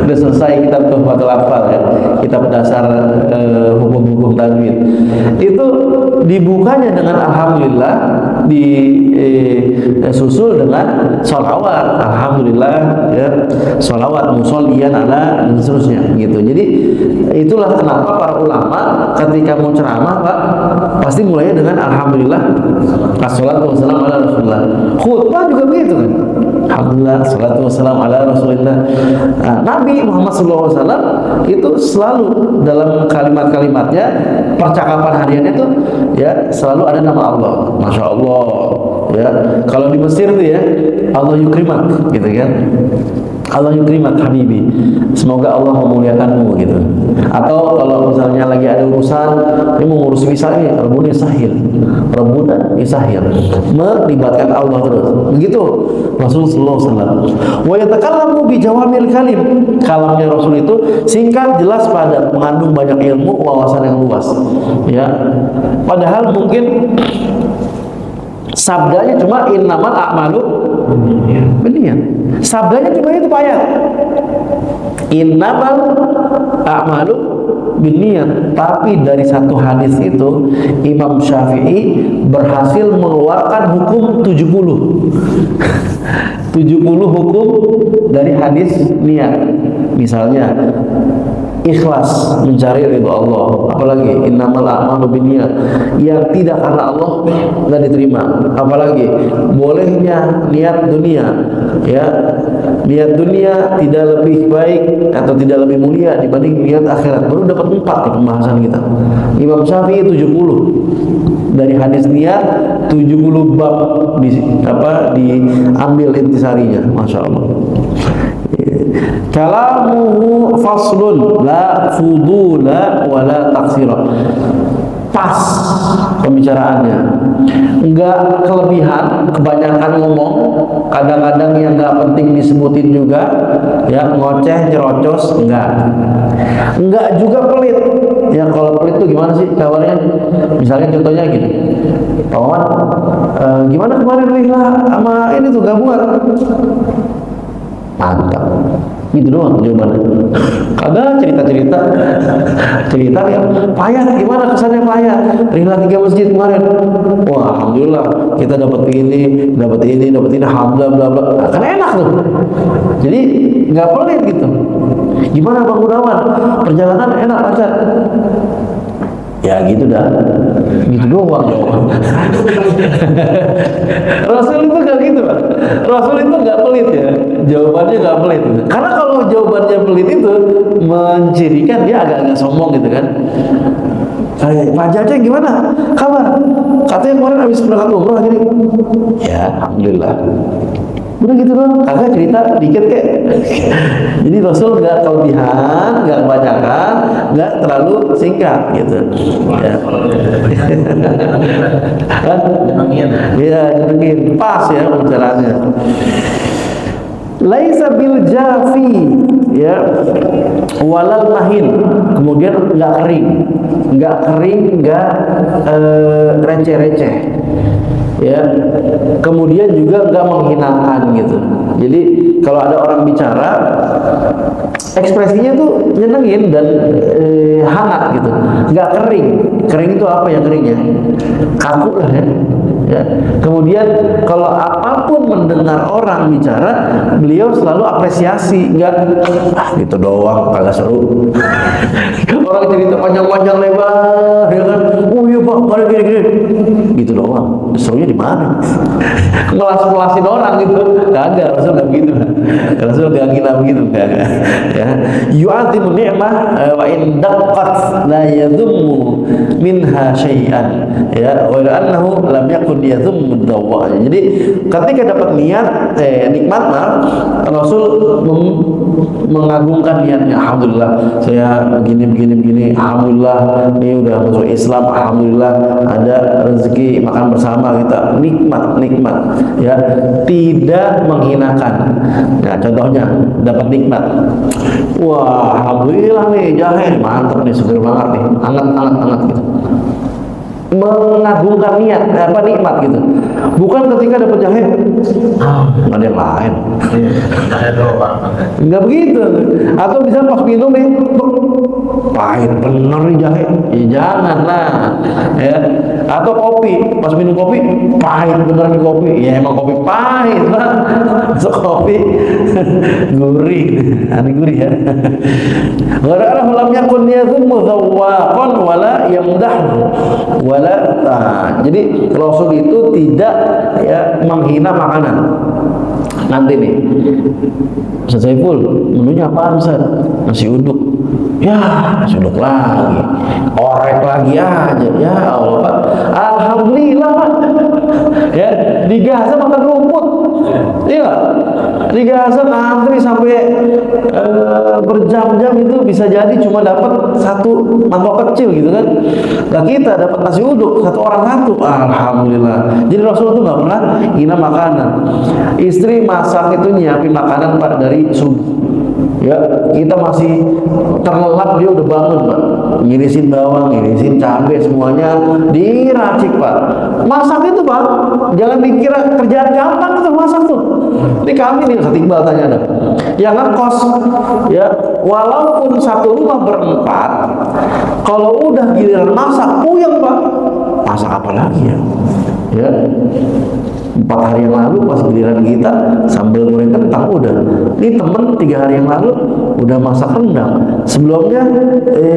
udah selesai kitab Tuhfatul Asal ya, kitab dasar hukum-hukum tajwid. Itu dibukanya dengan alhamdulillah, disusul dengan sholawat, alhamdulillah ya, sholawat musolliyan ala dan seterusnya gitu. Jadi itulah kenapa para ulama ketika mau ceramah Pak pasti mulainya dengan alhamdulillah, wassalatu wassalamu ala rasulillah. Khutbah juga begitu kan, alhamdulillah, salatu wassalamu ala rasulillah. Nabi Muhammad SAW itu selalu dalam kalimat-kalimatnya, percakapan hariannya itu ya selalu ada nama Allah. Masya Allah ya. Kalau di Mesir tuh ya, Allah yukrimak gitu kan, Allah yukrimak habibi, semoga Allah memuliakanmu gitu. Atau kalau misalnya lagi ada urusan, ini mau ngurus visa ini, Rabbuna Yasahil, Rabbuna Yasahil, melibatkan Allah terus. Begitu Rasulullah SAW. Wa yatakallamu bi jawamil kalim. Kalamnya Rasul itu singkat, jelas, padat, mengandung banyak ilmu, wawasan yang luas. Ya. Padahal mungkin sabdanya cuma innamal a'malu binniyat. Sabdanya cuma itu Pak ayat. Innamal a'malu binniyat. Tapi dari satu hadis itu Imam Syafi'i berhasil mengeluarkan hukum 70 hukum dari hadis niat. Misalnya ikhlas mencari ridho Allah, apalagi innamal a'malu binniyat, yang tidak karena Allah nggak diterima. Apalagi bolehnya niat dunia, ya, niat dunia tidak lebih baik atau tidak lebih mulia dibanding niat akhirat. Baru dapat 4 di pembahasan kita. Imam Syafi'i 70 dari hadis niat, 70 bab diambil intisarinya. Masya Allah. Kalamuhu faslun la fudula wala taksira. Pas pembicaraannya, enggak kelebihan, kebanyakan ngomong, kadang-kadang yang enggak penting disebutin juga, ya, ngoceh, nyerocos, enggak juga pelit. Ya, kalau pelit tuh gimana sih kabarnya? Misalnya contohnya gini, Pak Wawan, gimana kemarin Rihla sama ini tuh gabungan? Mantap, gitu doang jawabannya. Kagak cerita yang payah. Gimana kesannya payah? Rihla 3 masjid kemarin. Wah, alhamdulillah kita dapat ini, alhamdulillah, bla bla. Kan enak tuh. Jadi nggak pelit gitu. Gimana Bang Gunawan? Perjalanan enak lancar? Ya gitu dah, gitu doang. Rasul itu gak gitu Pak. Rasul itu gak pelit ya, jawabannya gak pelit. Karena kalau jawabannya pelit itu mencirikan dia agak-agak sombong gitu kan. Pak Jaja gimana kabar? Katanya kemarin habis berangkat umroh gini. Ya, alhamdulillah. Udah gitu doang, kagak cerita dikit kek. Jadi Rasul nggak kelebihan, nggak kebanyakan, nggak terlalu singkat gitu. Ya. Iya, mungkin pas ya pembicaraannya. Laisa bil jafi ya walal mahin, kemudian nggak kering, nggak receh-receh ya, kemudian juga nggak menghinakan gitu. Jadi kalau ada orang bicara ekspresinya tuh nyenengin dan hangat gitu, nggak kering. Kering itu apa ya keringnya? Kaku lah ya. Ya. Kemudian kalau apapun mendengar orang bicara, beliau selalu apresiasi, nggak gitu doang, kagak seru. Orang cerita panjang-panjang lebar, ya kan? Oh iya pak, ada gini-gini, gitu doang. Serunya di mana? Melas-melasin orang gitu, kagak. Rasul nggak begitu. Rasul nggak gila begitu, kagak. Ya, yu'adzimu ni'mah wa in daqqat la yadhummu minha syai'an. Ya, wa annahu lam yakun yadhummu dawwa. Jadi ketika dapat nikmat Rasul mengagungkan niatnya. Alhamdulillah saya begini, alhamdulillah ini udah masuk Islam, alhamdulillah ada rezeki makan bersama kita, nikmat ya, tidak menghinakan. Nah contohnya dapat nikmat, wah alhamdulillah nih jahe mantap nih, seger banget nih, hangat gitu. Mengagungkan nikmat gitu, bukan ketika dapat jahe nggak ada yang lain, nggak begitu. Atau bisa pas minum nih pahit bener nih jahe, ya jangan lah ya. Atau kopi, pas minum kopi pahit bener nih kopi, ya emang kopi pahit lah. So kopi gurih, aneh gurih ya. Warahmatullahi lam yakun yadhummu dhawwaqan wala yamdah wala. Jadi Rasul itu tidak ya menghina makanan. Nanti nih Ustaz Saiful, menunya apaan Ustaz? Nasi uduk. Ya, nasi uduk lagi, orek lagi aja. Ya Allah Pak, alhamdulillah Pak. Ya, di Gaza makan rumput. Iya, di Gaza antri sampai berjam-jam itu bisa jadi cuma dapat satu mangkok kecil gitu kan. Nah kita dapat nasi uduk satu orang satu, alhamdulillah. Jadi Rasul itu nggak pernah hina makanan. Istri masak itu nyiapin makanan Pak dari subuh. Ya, kita masih terlelap, dia udah bangun Pak, ngirisin bawang, ngirisin cabai, semuanya diracik Pak. Masak itu Pak, jangan dikira kerjaan gampang itu masak tuh. Ini kami nih, Ustaz Iqbal tanya ada yang ngekos ya, walaupun satu rumah berempat, kalau udah giliran masak puyeng Pak. Masak apa lagi ya? Ya, 4 hari yang lalu pas giliran kita sambal goreng kentang udah. Ini temen 3 hari yang lalu udah masak rendang. Sebelumnya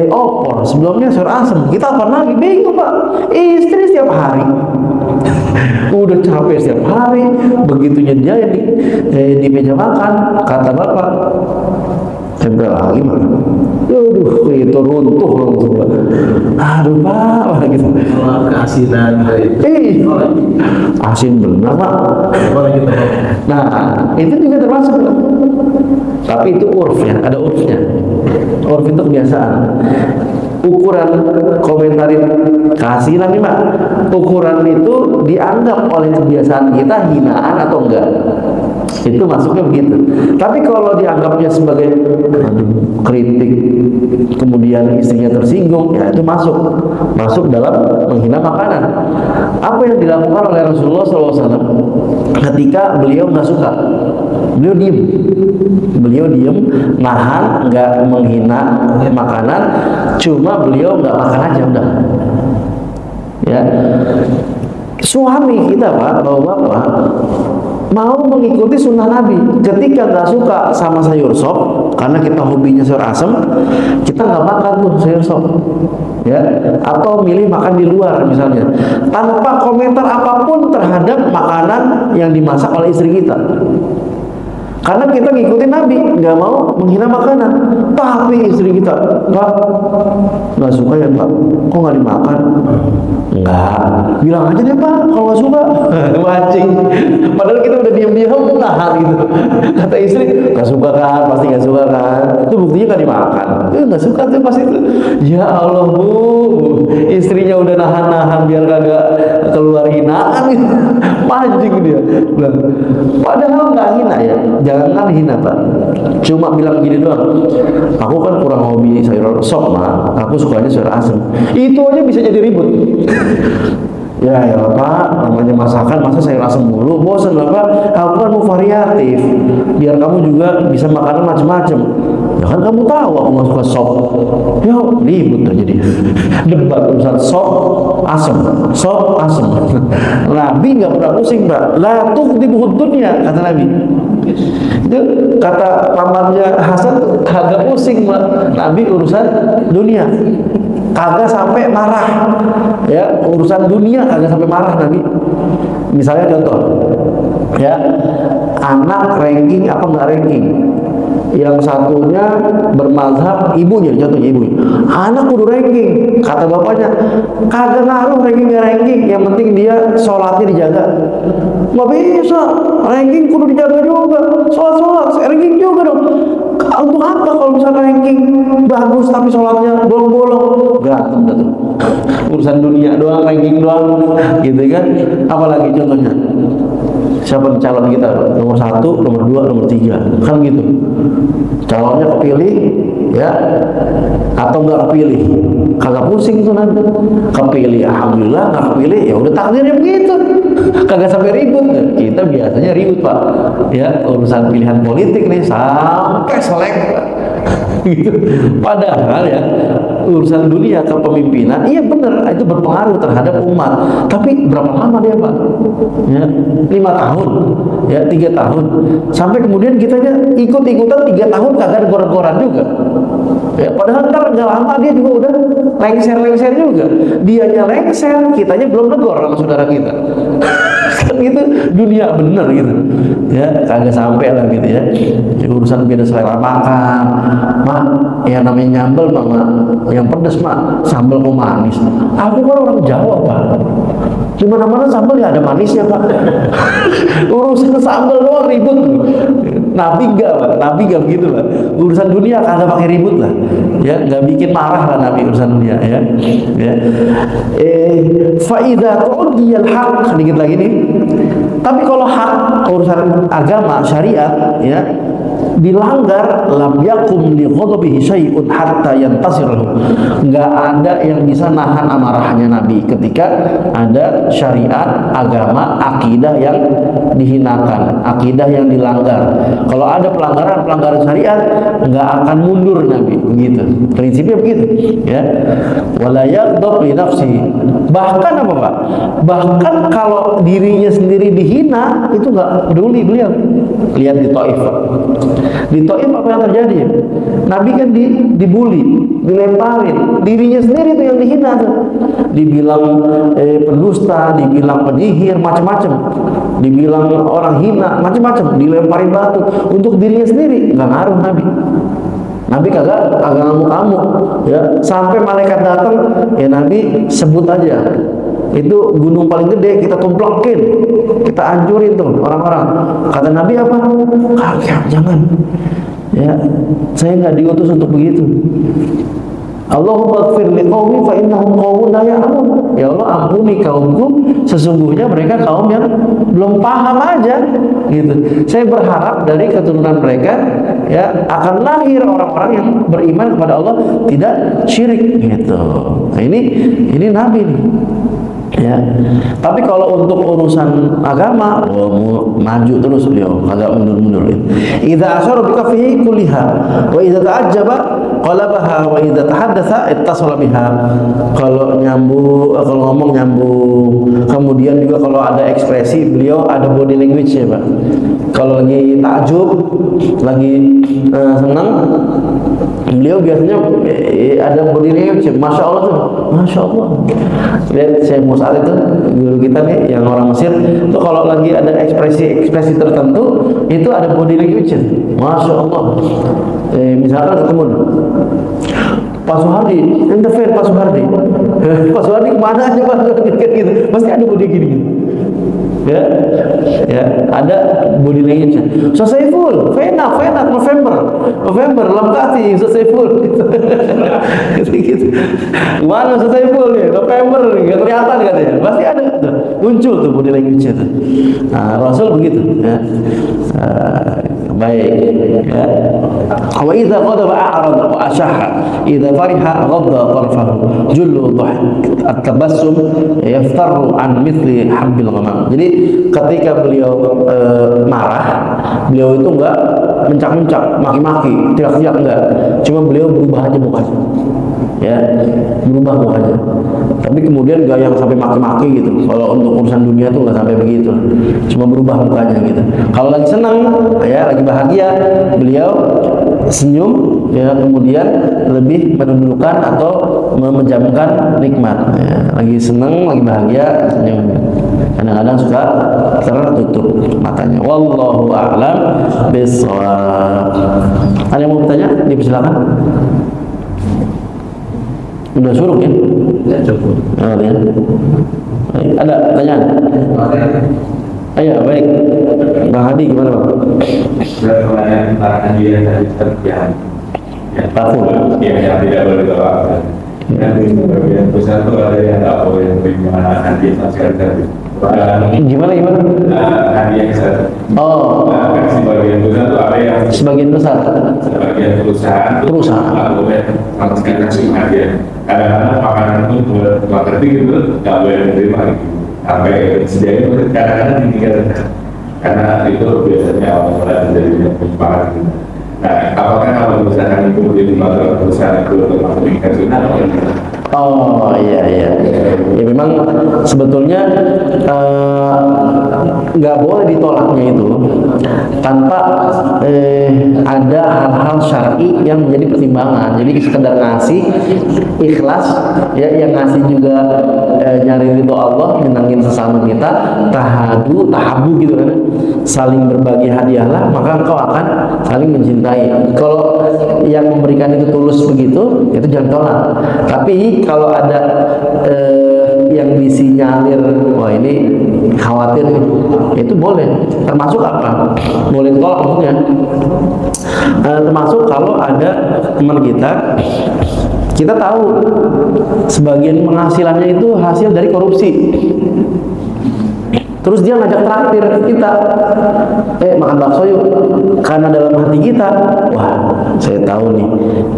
opor, sebelumnya sayur asem. Kita apa lagi? Bingung Pak. Istri setiap hari. Udah capek setiap hari. Begitunya dia di meja makan, kata bapak, tempel lagi mana? Aduh, itu runtuh langsung. Aduh Pak, gitu. Keasinan asin benar Pak. Nah, itu juga termasuk. Tapi itu urfnya, ada urfnya. Urf itu kebiasaan. Ukuran komentarin keasinan nih Pak, ukuran itu dianggap oleh kebiasaan kita hinaan atau enggak, itu masuknya begitu. Tapi kalau dianggapnya sebagai kritik, kemudian istrinya tersinggung, ya itu masuk dalam menghina makanan. Apa yang dilakukan oleh Rasulullah SAW ketika beliau nggak suka? Beliau diem, nahan, nggak menghina makanan, cuma beliau nggak makan aja udah. Ya, suami kita Pak, bapak mau mengikuti sunnah Nabi. Ketika nggak suka sama sayur sop, karena kita hobinya sayur asem, kita nggak makan tuh sayur sop. Ya, atau milih makan di luar misalnya, tanpa komentar apapun terhadap makanan yang dimasak oleh istri kita. Karena kita ngikutin Nabi, nggak mau menghina makanan. Tapi istri kita, nggak suka ya Pak, kok nggak dimakan? Nggak, bilang aja deh Pak, kalau nggak suka. Mancing. Padahal kita udah diam-diam nahan gitu. Kata istri, nggak suka kan, pasti nggak suka kan. Itu buktinya nggak dimakan. Nggak suka tuh pasti itu. Ya Allah Bu, istrinya udah nahan-nahan biar kagak keluar hinaan gitu. Mancing dia. Padahal nggak hina ya. Jangan hina Pak, cuma bilang gini doang, aku kan kurang hobi sayur sop Pak, aku sukanya sayur asem. Itu aja bisa jadi ribut. Ya Pak, namanya masakan masa sayur asem mulu, bosan lah Pak, aku kan mau variatif biar kamu juga bisa makanan macam-macam. Ya kan kamu tahu aku nggak suka sop. Ya ribut terjadi. Debat urusan sop asem. Nabi nggak pernah pusing Pak. La tuqdibuhud dunya, kata Nabi. Itu kata pamannya Hasan, kagak pusing Pak. Nabi urusan dunia kagak sampai marah. Ya, urusan dunia kagak sampai marah Nabi. Misalnya contoh, ya, anak ranking apa nggak ranking? Yang satunya bermazhab ibunya, contohnya ibunya, anak kudu ranking, kata bapaknya, kagak ngaruh ranking nggak ranking, yang penting dia sholatnya dijaga. Nggak bisa, ranking kudu dijaga juga, sholat ranking juga dong. Untuk apa kalau misalnya ranking bagus tapi sholatnya bolong-bolong? Berantem tuh. Urusan dunia doang, ranking doang, gitu kan? Apalagi contohnya, siapa calon kita, nomor 1, nomor 2, nomor 3, kan gitu. Calonnya kepilih, ya, atau nggak kepilih, kagak pusing tuh nanti. Kepilih, alhamdulillah. Nggak kepilih, ya udah takdirnya begitu. Kagak sampai ribut. Kita biasanya ribut Pak, ya, urusan pilihan politik nih sampai selek Pak. Gitu. Padahal ya urusan dunia kepemimpinan, iya benar, itu berpengaruh terhadap umat. Tapi berapa lama dia Pak? Ya, 5 tahun, ya 3 tahun, sampai kemudian kita ikut-ikutan 3 tahun kagak ada goran-goran juga. Ya, padahal ntar nggak lama dia juga udah lengser juga. Dianya lengser, kitanya belum negor sama saudara kita. Kan gitu, dunia bener gitu. Ya, kagak sampai lah gitu ya. Urusan beda selera makan, Mak, yang namanya nyambel Mak, yang pedas Mak, sambal kok manis. Aku kan orang Jawa Pak. Di mana-mana sambal ya ada manisnya Pak. Urusan sambal doang ribut. Nabi enggak Pak, Nabi enggak begitu Pak. Urusan dunia kagak pakai ribut lah. Ya, enggak bikin marah lah Nabi urusan dunia ya. Ya. Fa idza tu'diyal haq, sedikit lagi nih. Tapi kalau hak urusan agama syariat ya dilanggar, lam yakum li ghadabihi syai'un hatta yantasir lahu. Enggak ada yang bisa nahan amarahnya Nabi ketika ada syariat, agama, akidah yang dihinakan, akidah yang dilanggar. Kalau ada pelanggaran syariat, enggak akan mundur Nabi, begitu. Prinsipnya begitu, ya. Wala yaghdab li nafsi. Bahkan apa Pak? Bahkan kalau dirinya sendiri dihina, itu enggak peduli beliau. Lihat di Taif. Di Taif apa yang terjadi? Nabi kan dibully, dilemparin, dirinya sendiri itu yang dihina tuh. Dibilang pendusta, dibilang penyihir, macam-macam, dibilang orang hina, macam-macam, dilemparin batu. Untuk dirinya sendiri nggak ngaruh Nabi. Nabi kagak ngamuk-ngamuk, ya. Sampai malaikat datang, ya Nabi sebut aja. Itu gunung paling gede, kita tumplekin, kita hancurin tuh orang-orang. Kata Nabi apa? Kagak, jangan. Ya, saya nggak diutus untuk begitu. Allahumma ighfir li qaumi fa innahum qaumun la ya'lamun. Ya Allah, ampuni kaumku, sesungguhnya mereka kaum yang belum paham aja, gitu. Saya berharap dari keturunan mereka ya akan lahir orang-orang yang beriman kepada Allah, tidak syirik, gitu. Nah, ini Nabi nih. Ya, tapi kalau untuk urusan agama, maju terus beliau, agak mundur-mundur. Idza asyara bi kafihi kulliha wa idza ta'ajjaba qalabaha wa idza tahaddatsa ittasala biha. Kalau ngomong nyambung. Kemudian juga kalau ada ekspresi, beliau ada body language ya, Pak. Kalau lagi takjub, lagi senang, beliau biasanya ada body language. Masya Allah tuh, Masya Allah. Lihat Syekh Mus'ad itu guru kita nih yang orang Mesir, itu kalau lagi ada ekspresi tertentu itu ada body language. Masya Allah. Misalkan ketemu Pak Soehardi, interview Pak Soehardi. Pak Soehardi kemana aja Pak? Gitu. Pasti ada body gini. Ya, ada body language. Saiful, Fena, November, Lamkati, Saiful. Gitu. Mana Saiful nih? November, nggak kelihatan katanya. Pasti ada, muncul tuh body language itu. Nah, Rasul begitu. Ya. Baik. Ya. Wa idza qadaba a'rada wa ashahha, idza fariha ghadda tarfahu, jullu dhahik, at-tabassum yaftaru an mithli habbil ghamam. Jadi ketika beliau marah, beliau itu enggak mencak-mencak, maki-maki, teriak-teriak enggak. Cuma beliau berubah aja mukanya. Ya, berubah mukanya. Tapi kemudian enggak yang sampai maki-maki gitu. Kalau untuk urusan dunia itu enggak sampai begitu. Cuma berubah mukanya gitu. Kalau lagi senang, ya lagi bahagia, beliau senyum, ya kemudian lebih menundukkan atau memejamkan nikmat. Ya, lagi senang, lagi bahagia, senyum. Kadang-kadang suka tertutup matanya. Wallahu a'lam bishawab. Ada yang mau bertanya? Dipersilakan. Udah suruh ya? Ya cukup. Oh, ya. Ada pertanyaan? Ayo, baik. Bang Hadi gimana Bang? Pertanyaan tentang hadiah dari terbihan. Parfum. Yang tidak boleh doakan. Dan di bagian pusat itu ada yang tak boleh bagaimana hadiah sekali. Gimana? Hadiah saya. Oh. Kan sebagian besar itu ada yang Sebagian besar. sebagian perusahaan. Tak boleh langsung kasih hadiah. Kadang-kadang makanan itu buat marketing gitu, tak boleh menerima gitu. Sampai sejauh itu kadang-kadang ditinggalkan. Karena itu biasanya awal-awal dari penyimpangan. Nah, apakah kalau misalkan itu di mata perusahaan itu untuk marketing nasional? Oh iya. Ya memang sebetulnya nggak boleh ditolaknya itu tanpa ada hal-hal syar'i yang menjadi pertimbangan. Jadi sekedar ngasih ikhlas, ya yang ngasih juga nyari ridho Allah, menyenangin sesama kita, tahabu gitu kan, saling berbagi hadiahlah, maka engkau akan saling mencintai. Kalau yang memberikan itu tulus begitu, itu jangan tolak. Tapi kalau ada yang disinyalir, wah ini khawatir nih, itu boleh. Termasuk apa? Boleh tolak maksudnya. Termasuk kalau ada teman kita tahu sebagian penghasilannya itu hasil dari korupsi. Terus dia ngajak traktir kita, makan bakso yuk. Karena dalam hati kita, wah saya tahu nih,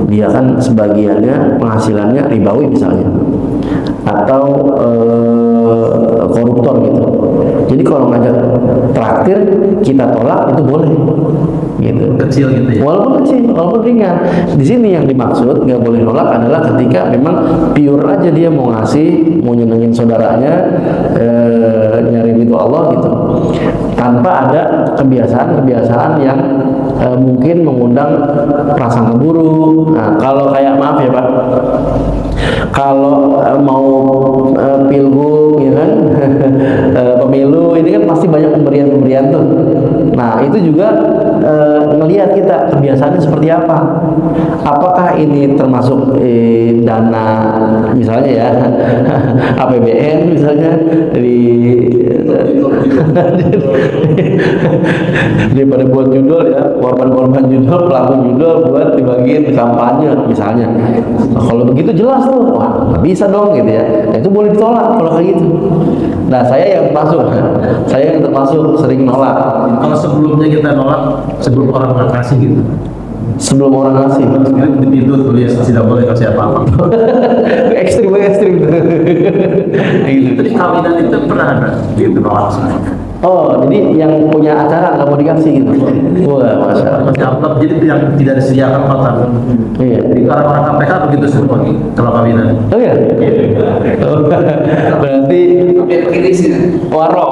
dia kan sebagiannya penghasilannya ribawi misalnya, atau koruptor gitu. Jadi kalau ngajak traktir kita tolak itu boleh, gitu. Kecil gitu ya. Walaupun kecil, walaupun ringan. Di sini yang dimaksud nggak boleh nolak adalah ketika memang pure aja dia mau ngasih, mau nyenengin saudaranya, nyari ridho Allah gitu, tanpa ada kebiasaan yang mungkin mengundang prasangka buruk. Nah, kalau kayak maaf ya Pak, kalau mau pilgub ya kan, pemilu ini kan pasti banyak pemberian tuh. Nah itu juga ngelihat kita kebiasaannya seperti apa. Apakah ini termasuk dana misalnya ya APBN misalnya daripada buat judul ya, korban judul, pelaku judul buat dibagiin kampanye misalnya. Nah, kalau begitu jelas tuh, wah nggak bisa dong gitu ya. Nah, itu boleh ditolak kalau kayak gitu. Nah saya yang termasuk sering nolak. Kalau sebelumnya kita nolak, sebelum orang kasih gitu. Sebelum orang ngasih. Di pintu tulis tidak boleh kasih apa-apa. ekstrim. Gitu. Jadi kawinan itu pernah ada gitu nolak. Oh, jadi yang punya acara nggak mau dikasih gitu. Wah, masya Allah. Masih amplop, jadi yang tidak disediakan kotak. Iya. Jadi orang-orang KPK begitu semua kalau kawinan. Oh iya. Oh, berarti warok.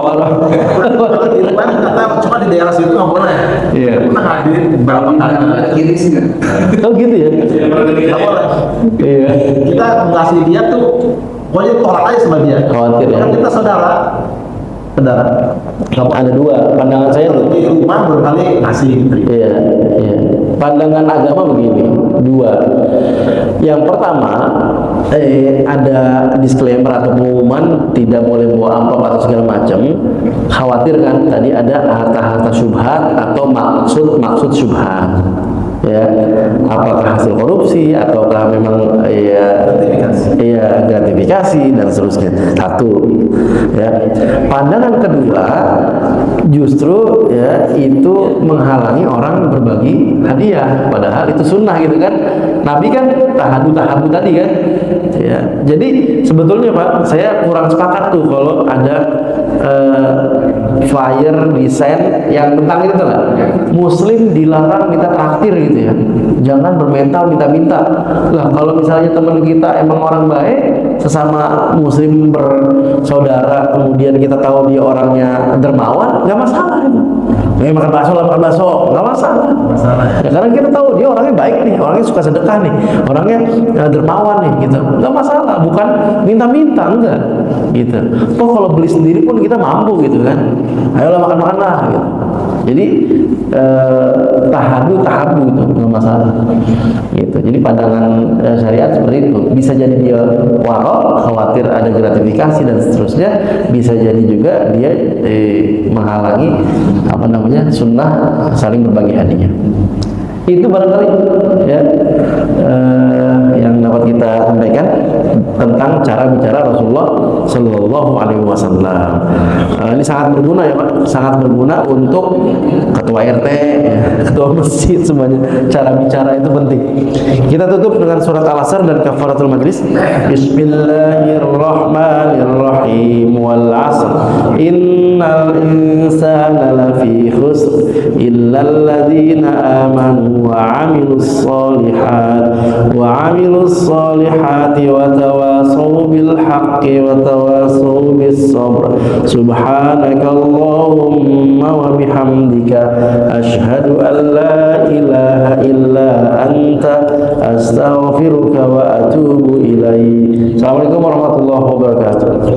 Kalau di luar kata cuma di daerah situ nggak boleh. Iya. Pernah hadirin berapa kali? Oh gitu ya. Nggak boleh. Iya. Kita ngasih dia tuh, pokoknya tolak aja sama dia. Khawatir ya. Kan kita saudara. Ada dua pandangan saya tuh. Di rumah berkali ngasih. Iya, iya. Pandangan agama begini, dua. Yang pertama, ada disclaimer atau pengumuman tidak boleh bawa amplop atau segala macam. Khawatir kan tadi ada harta-harta syubhat atau maksud syubhat. Ya, apakah hasil korupsi ataukah memang gratifikasi dan seterusnya. Satu, ya. Pandangan kedua, justru ya itu menghalangi orang berbagi hadiah, padahal itu sunnah gitu kan. Nabi kan tahadu tadi kan. Ya, jadi sebetulnya Pak, saya kurang sepakat tuh kalau ada flyer desain yang tentang itu lah. Muslim dilarang minta traktir gitu ya. Jangan bermental minta-minta. Lah kalau misalnya teman kita emang orang baik, sesama muslim bersaudara, kemudian kita tahu dia orangnya dermawan, nggak masalah itu. Makan bakso, nggak masalah. Ya, karena kita tahu dia orangnya baik nih, orangnya suka sedekah nih, orangnya dermawan nih, gitu. Nggak masalah, bukan minta-minta, enggak, gitu. Toh kalau beli sendiri pun kita mampu, gitu kan. Ayolah makan-makan lah, gitu. Jadi tahadu itu nggak masalah, gitu. Jadi pandangan syariat seperti itu. Bisa jadi dia warok, khawatir ada gratifikasi dan seterusnya. Bisa jadi juga dia menghalangi sunnah saling berbagi hadiah. Itu barangkali ya yang dapat kita sampaikan tentang cara bicara Rasulullah Shallallahu Alaihi Wasallam. Ini sangat berguna ya Pak, sangat berguna untuk ketua RT, ya, ketua masjid, semuanya. Cara bicara itu penting. Kita tutup dengan surat Al-Asr dan kafaratul majlis. Bismillahirrahmanirrahim. Wal 'asr innal insana lafi khusr illal ladzina amanu وعملوا الصالحات وتواصوا بالحق وتواصوا بالصبر سبحانك اللهم وبحمدك أشهد أن لا إله إلا أنت أستغفرك وأتوب إليك. Assalamualaikum warahmatullahi wabarakatuh.